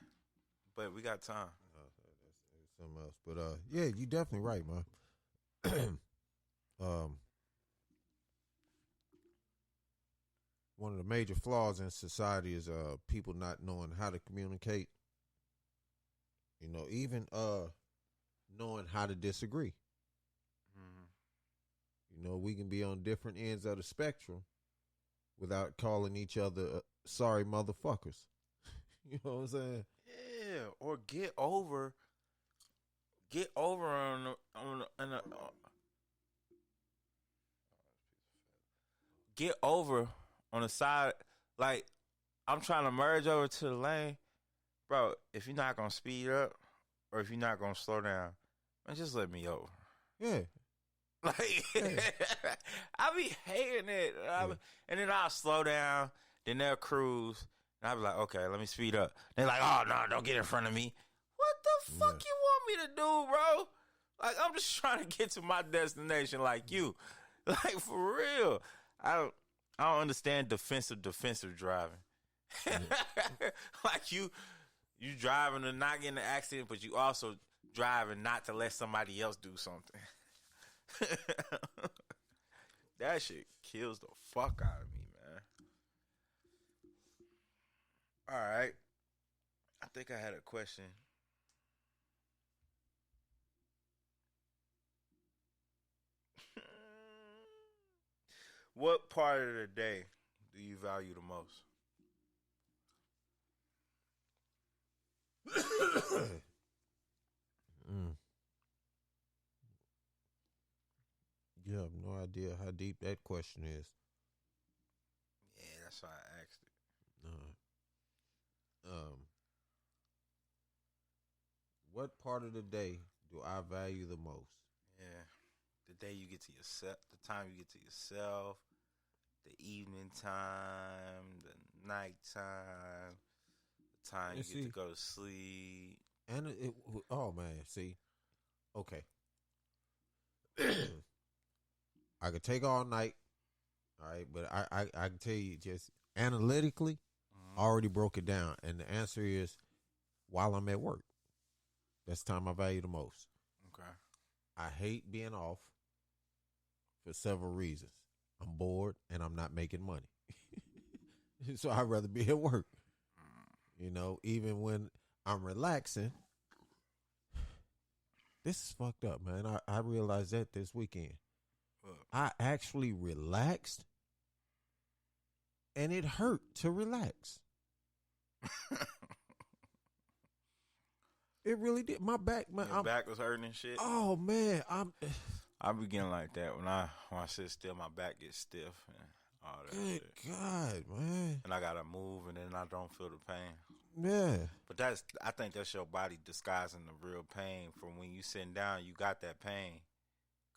but we got time. Something else, but yeah, you definitely right, man. One of the major flaws in society is people not knowing how to communicate. You know, even knowing how to disagree. Mm-hmm. You know, we can be on different ends of the spectrum without calling each other sorry motherfuckers. You know what I'm saying? Yeah, or get over on get over on the side. Like, I'm trying to merge over to the lane, bro. If you're not gonna speed up or if you're not gonna slow down, man, just let me over. Yeah. Like, I be hating it, and then I'll slow down. Then they'll cruise, and I'll be like, okay, let me speed up. They're like, oh no, don't get in front of me. What the fuck you want me to do, bro? Like, I'm just trying to get to my destination, like you. Like, for real. I don't understand defensive driving. Like, you driving to not get in an accident, but you also driving not to let somebody else do something. That shit kills the fuck out of me, man. All right. I think I had a question. What part of the day do you value the most? You have no idea how deep that question is. Yeah, that's why I asked it. What part of the day do I value the most? Yeah, the day you get to yourself, the time you get to yourself, the evening time, the night time, the time you get to go to sleep. And oh man, see, okay. I could take all night, all right, but I can tell you just analytically, I already broke it down, and the answer is while I'm at work. That's the time I value the most. Okay. I hate being off for several reasons. I'm bored and I'm not making money. So I'd rather be at work. You know, even when I'm relaxing. This is fucked up, man. I realized that this weekend. I actually relaxed and it hurt to relax. It really did. My back, man. Your back was hurting and shit. Oh man, I begin like that when I sit still. My back gets stiff and all that. Good shit. God, man. And I gotta move, and then I don't feel the pain. Yeah. But I think that's your body disguising the real pain. From when you sitting down, you got that pain,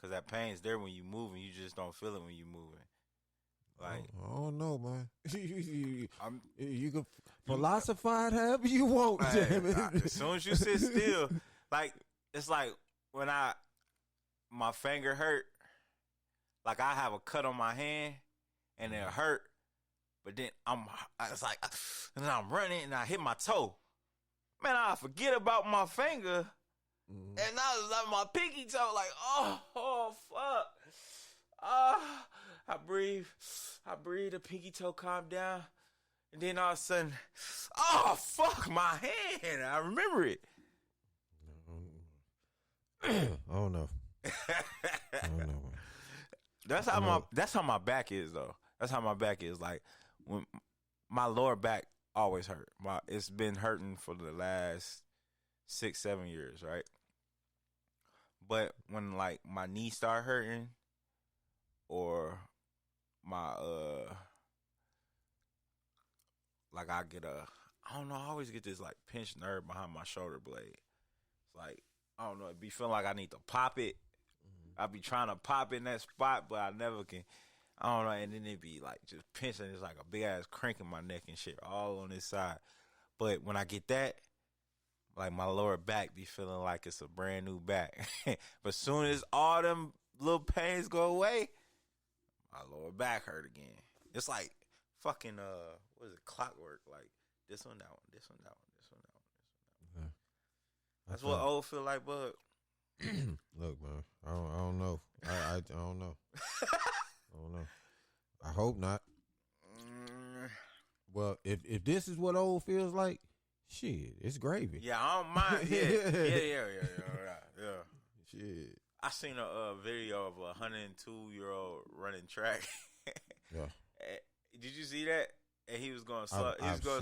cause that pain's there when you moving. You just don't feel it when you moving. Like, I don't know, man. You can philosophize however you want, damn it. As soon as you sit still, like, it's like when my finger hurt, like I have a cut on my hand and it hurt, but then it's like, and then I'm running and I hit my toe. Man, I forget about my finger, and I was like my pinky toe, like, oh fuck. I breathe, the pinky toe calmed down, and then all of a sudden, oh fuck, my hand. I remember it. I don't know. That's how my back is though. That's how my back is. Like, when my lower back always hurt. It's been hurting for the last 6-7 years, right? But when like my knee start hurting, or my like I don't know, I always get this like pinched nerve behind my shoulder blade. It's like, I don't know, it be feeling like I need to pop it. I be trying to pop in that spot, but I never can. I don't know, and then it be like just pinching. It's like a big ass crank in my neck and shit, all on this side. But when I get that, like my lower back be feeling like it's a brand new back. But soon as all them little pains go away, my lower back hurt again. It's like fucking what is it, clockwork? Like this one, that one, this one, that one, this one, that one, this one, that one. That's what old feel like, bud. Look, man, I don't know. I don't know. I don't know. I hope not. Well, if this is what old feels like, shit, it's gravy. Yeah, I don't mind. Yeah. Shit. I seen a video of a 102-year-old running track. Yeah. Did you see that? and he was going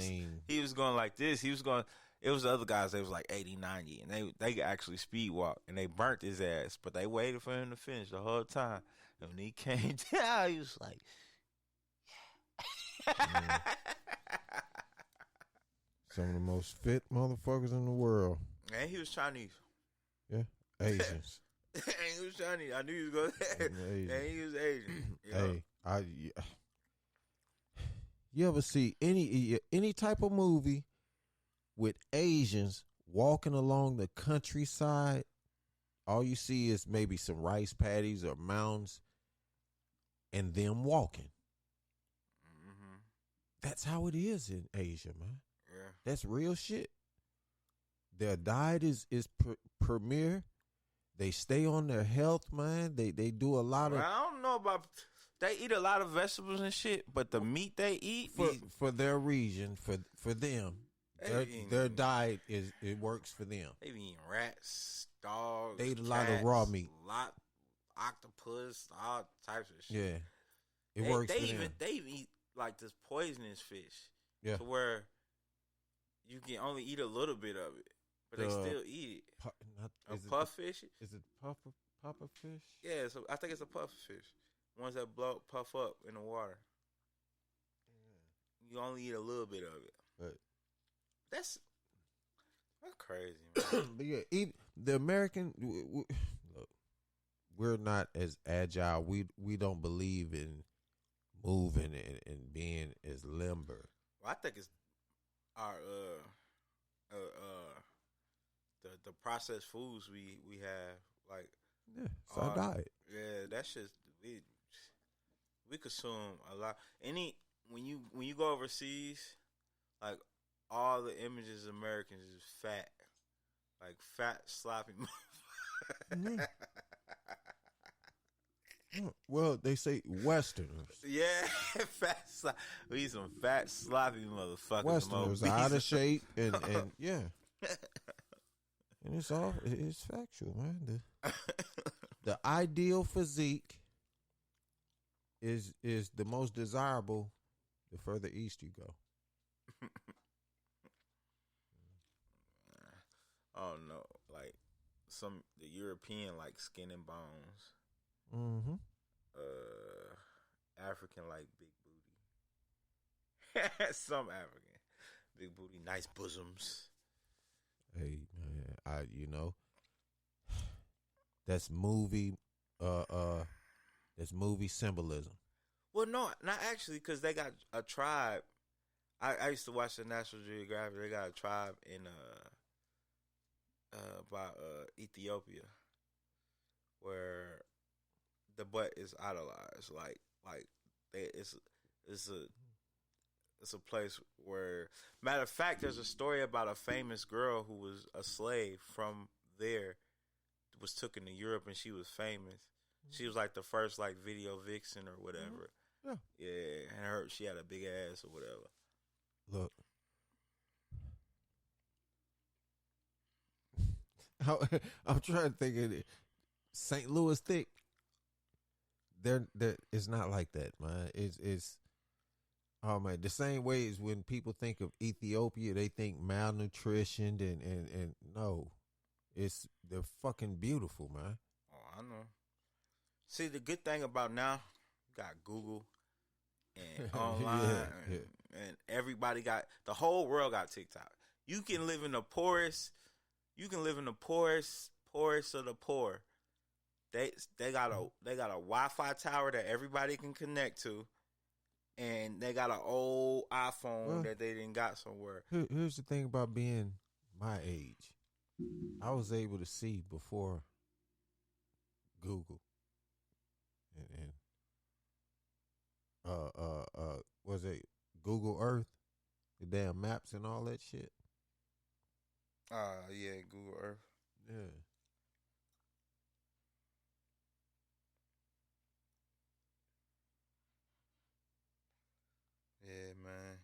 seen. He was going like this. He was going. It was the other guys. They was like 80, 90, and they could actually speed walk, and they burnt his ass. But they waited for him to finish the whole time. And when he came down, he was like, some of the most fit motherfuckers in the world. and he was Chinese. Yeah, Asians. And he was Chinese. I knew he was going. And he was Asian. You know? Hey, you ever see any type of movie with Asians walking along the countryside? All you see is maybe some rice paddies or mounds, and them walking. Mm-hmm. That's how it is in Asia, man. Yeah. That's real shit. Their diet is premier. They stay on their health, man. They do a lot of. I don't know about. They eat a lot of vegetables and shit, but the meat they eat for their region, for them, their diet it works for them. They be eating rats, dogs. They eat a cats, lot of raw meat, octopus, all types of shit. Yeah, it works for them. They even eat like this poisonous fish. Yeah, to where you can only eat a little bit of it, but they still eat it. Puff fish? Is it puffer fish? Yeah, so I think it's a puffer fish. Ones that puff up in the water. Yeah. You only eat a little bit of it. But that's crazy, man. But yeah, the American, look, we're not as agile. We don't believe in moving and being as limber. Well, I think it's our the processed foods we have, like it's our diet. Yeah, that's just we consume a lot. When you go overseas, like all the images of Americans is fat, like fat sloppy. Mm-hmm. Well, they say Westerners. Yeah, we eat some fat sloppy motherfuckers. Westerners are out of shape and yeah, and it's factual, man. The ideal physique is the most desirable the further east you go. Oh no, like the European like skin and bones. Mm-hmm. African like big booty. Some African big booty, nice bosoms. Hey man, that's movie symbolism. Well, no, not actually, because they got a tribe. I used to watch the National Geographic. They got a tribe in by Ethiopia where the butt is idolized. Like it's a place where, matter of fact, there's a story about a famous girl who was a slave from there, was taken to Europe, and she was famous. She was like the first like video vixen or whatever. Yeah, and she had a big ass or whatever. Look, I'm trying to think of it. St. Louis thick. It's not like that, man. It's oh man, the same way as when people think of Ethiopia, they think malnutrition and no, they're fucking beautiful, man. Oh, I know. See, the good thing about now, you got Google and online, and everybody the whole world got TikTok. You can live in the poorest. You can live in the poorest of the poor. They got a Wi-Fi tower that everybody can connect to, and they got an old iPhone that they didn't got somewhere. Here's the thing about being my age. I was able to see before Google and was it Google Earth, the damn maps and all that shit. Yeah, Google Earth. Yeah. Yeah, man.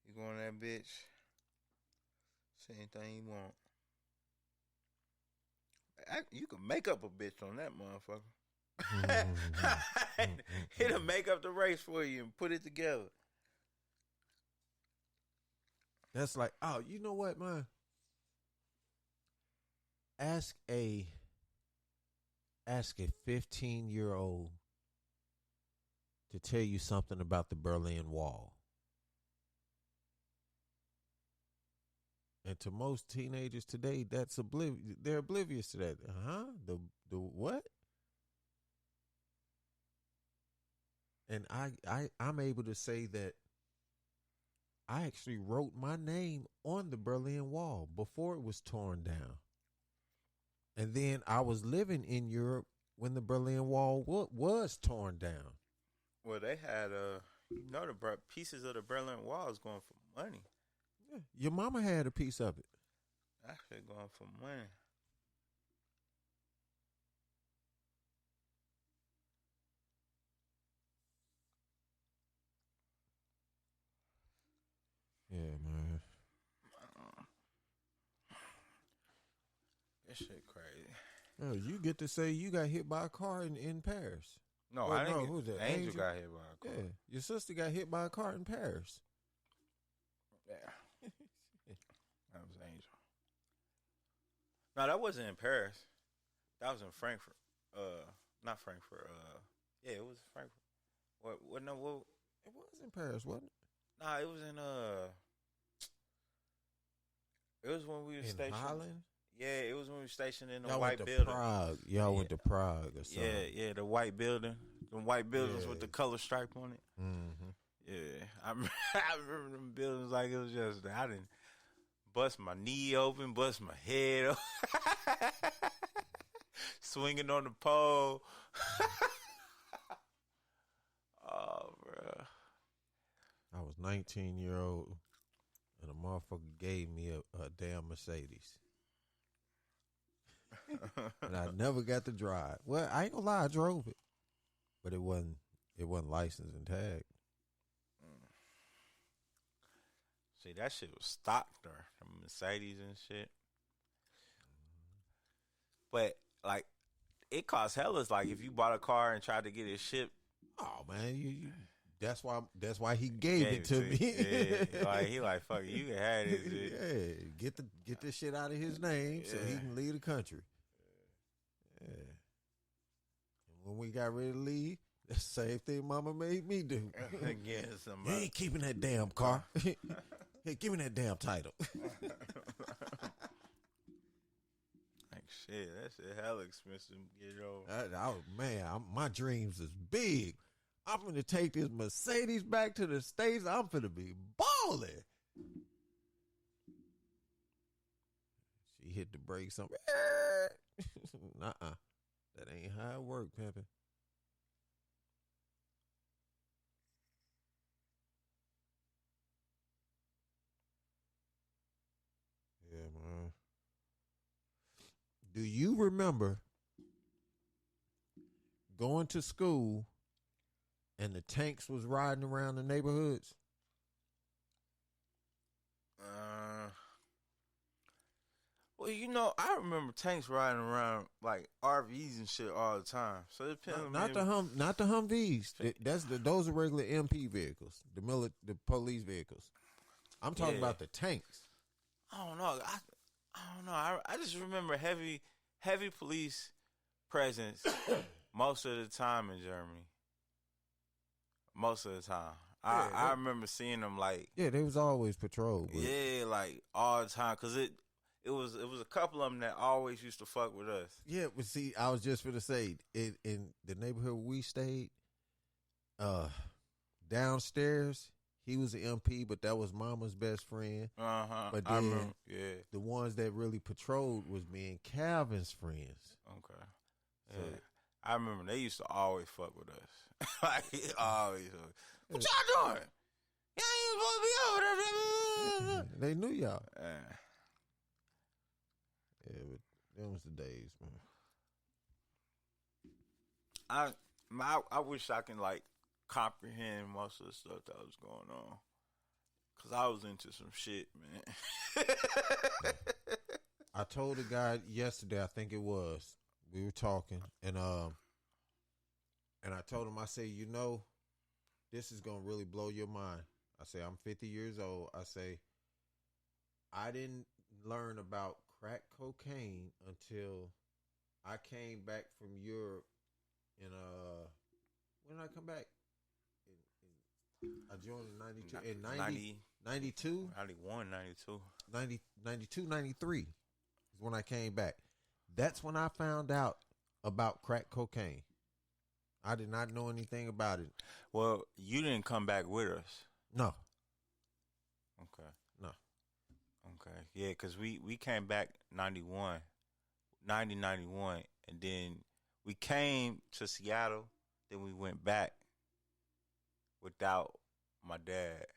You go on that bitch, say anything you want. You can make up a bitch on that motherfucker. It'll make up the race for you and put it together. That's like, oh, you know what, man? Ask a 15-year-old to tell you something about the Berlin Wall. And to most teenagers today, that's they're oblivious to that. The what? And I'm able to say that I actually wrote my name on the Berlin Wall before it was torn down. And then I was living in Europe when the Berlin Wall was torn down. Well, they had the pieces of the Berlin Wall is going for money. Yeah, your mama had a piece of it. Actually going for money. Yeah, man. This shit crazy. Oh, you get to say you got hit by a car in Paris. No, I didn't. Who's that? Angel got hit by a car. Yeah, your sister got hit by a car in Paris. Yeah. That was Angel. No, that wasn't in Paris. That was in Frankfurt. Not Frankfurt. Yeah, it was Frankfurt. What? No, what? It was in Paris, wasn't it? Nah, it was in It was when we were stationed. Holland? Yeah, it was when we were stationed in the Y'all white went to building. Prague. Y'all went to Prague or something. Yeah, the white building. The white buildings with the color stripe on it. Mm-hmm. Yeah, I remember them buildings like it was just. I didn't bust my knee open, bust my head open, swinging on the pole. Oh, bro. I was 19-year-old, and a motherfucker gave me a damn Mercedes. And I never got to drive. Well, I ain't gonna lie, I drove it, but it wasn't licensed and tagged. See, that shit was stocked there, the Mercedes and shit. But like, it costs hella. Like if you bought a car and tried to get it shipped. Oh man, you that's why he gave it to me. Yeah, like he like fuck it, you can have this shit. Yeah, get this shit out of his name so he can leave the country. Yeah. And when we got ready to leave, that's the same thing Mama made me do. Again, somebody. You ain't keeping that damn car. Hey, give me that damn title. Like shit, that shit hella expensive to get over. My dreams is big. I'm gonna take this Mercedes back to the States. I'm gonna be balling. She hit the brakes. Nuh-uh. That ain't how it work, pimpin'. Yeah, man. Do you remember going to school and the tanks was riding around the neighborhoods? Well, you know, I remember tanks riding around like RVs and shit all the time. So it depends. Not the Humvees. Those are regular MP vehicles, the police vehicles. I'm talking about the tanks. I don't know. I don't know. I just remember heavy police presence most of the time in Germany. Most of the time. I remember seeing them like. Yeah, they was always patrolled. Yeah, like all the time. Because it was a couple of them that always used to fuck with us. Yeah, but see, I was just going to say, in the neighborhood we stayed, downstairs, he was an MP, but that was Mama's best friend. But then I remember, the ones that really patrolled was me and Calvin's friends. Okay. Yeah. So, I remember they used to always fuck with us. Like, always. What y'all doing? Y'all ain't supposed to be over there. They knew y'all. Yeah, but them was the days, man. I wish I can like comprehend most of the stuff that was going on, cause I was into some shit, man. I told a guy yesterday, I think it was, we were talking, and I told him, I say, you know, this is gonna really blow your mind. I say, I'm 50 years old. I say, I didn't learn about crack cocaine until I came back from Europe in when did I come back? I joined in 92. In 92? 91, 92. 92, 93 is when I came back. That's when I found out about crack cocaine. I did not know anything about it. Well, you didn't come back with us. No. Okay. No. Okay. Yeah, because we came back 91, and then we came to Seattle, then we went back without my dad.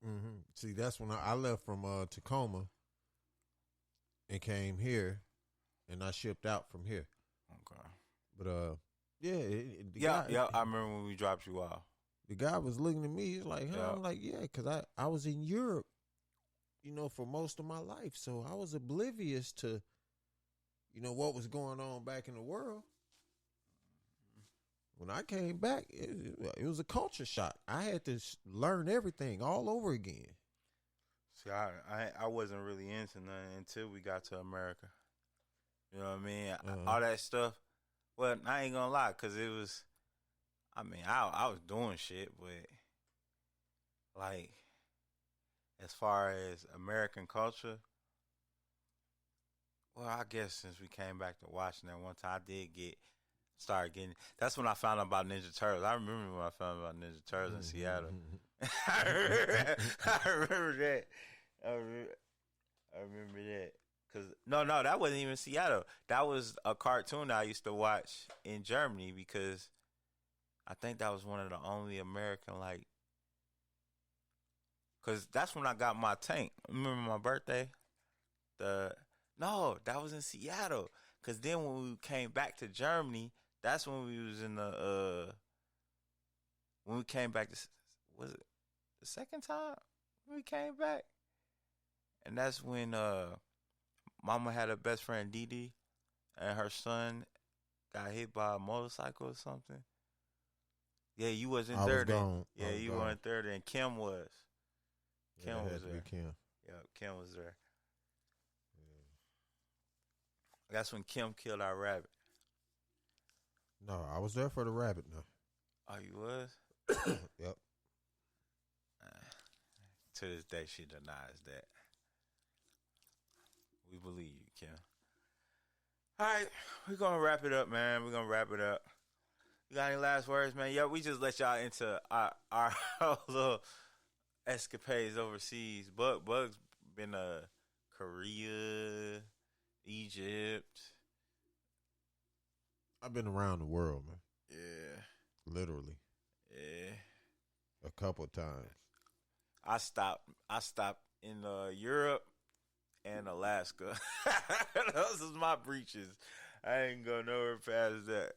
Mm-hmm. See, that's when I left from Tacoma and came here, and I shipped out from here. Okay. But yeah, I remember when we dropped you off. The guy was looking at me. He's like, huh? Yeah. I'm like, yeah, because I was in Europe, for most of my life. So I was oblivious to, what was going on back in the world. When I came back, it was a culture shock. I had to learn everything all over again. See, I wasn't really into nothing until we got to America. You know what I mean? All that stuff. Well, I ain't gonna lie, because it was, I was doing shit, but, like, as far as American culture, well, I guess since we came back to Washington one time, I did started getting, that's when I found out about Ninja Turtles. I remember when I found out about Ninja Turtles in Seattle. I remember that. I remember that. Cause no, that wasn't even Seattle. That was a cartoon I used to watch in Germany because I think that was one of the only American, like, cause that's when I got my tank. Remember my birthday? No, that was in Seattle. Cause then when we came back to Germany, that's when we was in when we came back was it the second time we came back? And that's when Mama had a best friend, Dee Dee, and her son got hit by a motorcycle or something. Yeah, you wasn't there then. Yeah, you weren't there then. Kim was. Kim was there. Kim. Yeah, Kim was there. Yeah. That's when Kim killed our rabbit. No, I was there for the rabbit. No. Oh, you was? Yep. To this day, she denies that. We believe you, Kim. All right, we're going to wrap it up, man. We're going to wrap it up. You got any last words, man? Yeah, we just let y'all into our little escapades overseas. Bug's been Korea, Egypt. I've been around the world, man. Yeah. Literally. Yeah. A couple of times. I stopped in Europe and Alaska. Those is my breaches. I ain't going nowhere past that.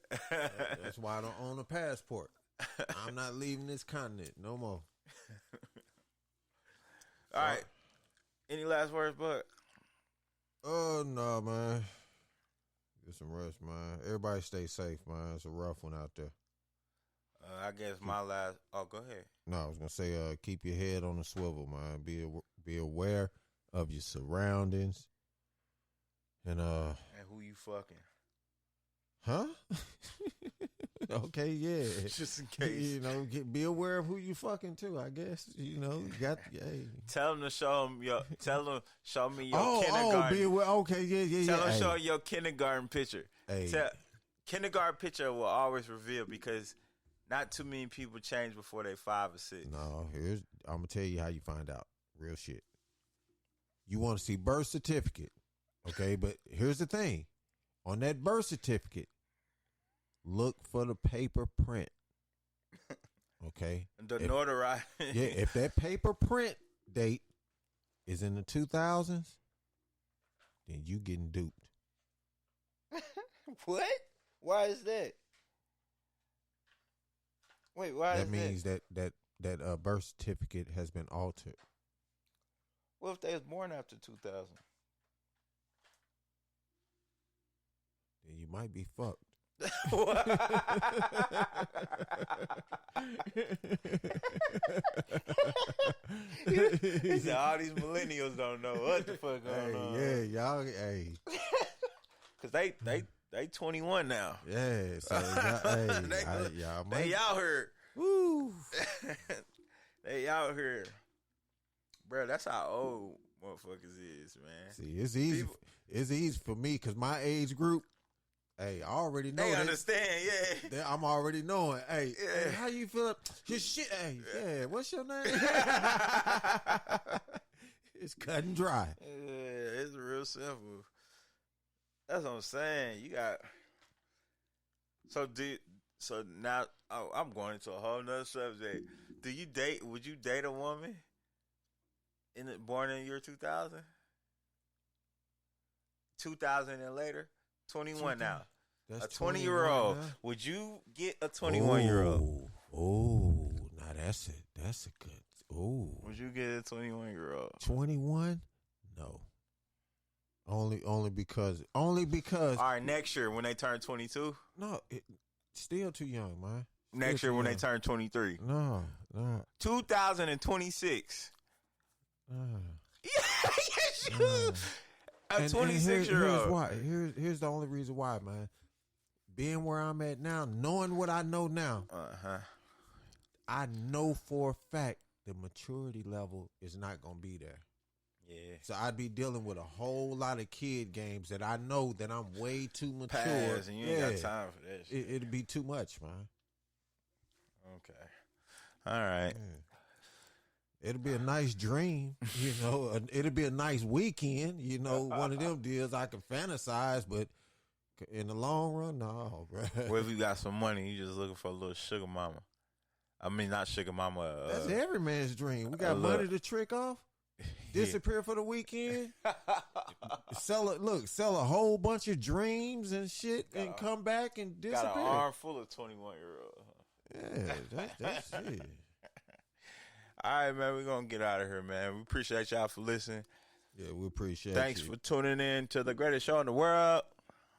That's why I don't own a passport. I'm not leaving this continent no more. All right. Any last words, Bud? Oh, no, man. Get some rest, man. Everybody stay safe, man. It's a rough one out there. I guess my last... Oh, go ahead. No, I was going to say keep your head on the swivel, man. Be aware of your surroundings. And who you fucking. Huh? Okay, yeah. Just in case. Be aware of who you fucking too, I guess. You Tell them to show me your kindergarten. Be aware. Okay, yeah. Tell them to show your kindergarten picture. Hey. Kindergarten picture will always reveal because not too many people change before they 5 or 6. No, I'm gonna tell you how you find out. Real shit. You want to see birth certificate, okay? But here's the thing: on that birth certificate, look for the paper print. Okay. The notarized. Yeah, if that paper print date is in the 2000s, then you getting duped. What? Why is that? Wait, why that means that birth certificate has been altered. What if they was born after 2000? Then you might be fucked. He said all these millennials don't know what the fuck going on. Yeah, y'all. Hey, cause they 21 now. Yeah, so y'all, they out here. Woo. They out here, bro. That's how old motherfuckers is, man. See, it's easy. It's easy for me because my age group. Hey, I already know. They understand, yeah. I'm already knowing. Hey, yeah. Hey, how you feel? Your shit. Hey, yeah. What's your name? It's cut and dry. Yeah, it's real simple. That's what I'm saying. You got. So now I'm going into a whole nother subject. Would you date a woman born in the year 2000? 2000 and later? 21 now. That's a 20-year-old. Would you get a 21-year-old? Oh, now that's it. That's a good. Oh. Would you get a 21-year-old? 21? No. Only because. All right, next year when they turn 22? No, still too young, man. Next year when they turn 23? No. 2026. Yes, you. A 26-year-old. Here's the only reason why, man. Being where I'm at now, knowing what I know now, I know for a fact the maturity level is not gonna be there. Yeah. So I'd be dealing with a whole lot of kid games that I know that I'm way too mature. Pass, and you ain't got time for that shit. It'd be too much, man. Okay. All right. Yeah. It'll be a nice dream, you know. It'll be a nice weekend, you know. One of them deals I can fantasize, but in the long run, no, bro. What if you got some money? You just looking for a little sugar mama? I mean, not sugar mama. That's every man's dream. We got money to trick off, disappear for the weekend, sell a whole bunch of dreams and shit, and come back and disappear. Got an arm full of 21-year-olds. Yeah, that's it. All right, man, we're going to get out of here, man. We appreciate y'all for listening. Yeah, we appreciate Thanks for tuning in to the greatest show in the world,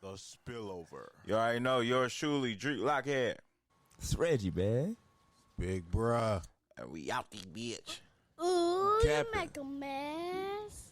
The S.P.I.L.L Over. You already know, yours truly, Dreek Lockhead. It's Reggie, man. Big bruh. And we out the bitch. Ooh, you make a mess.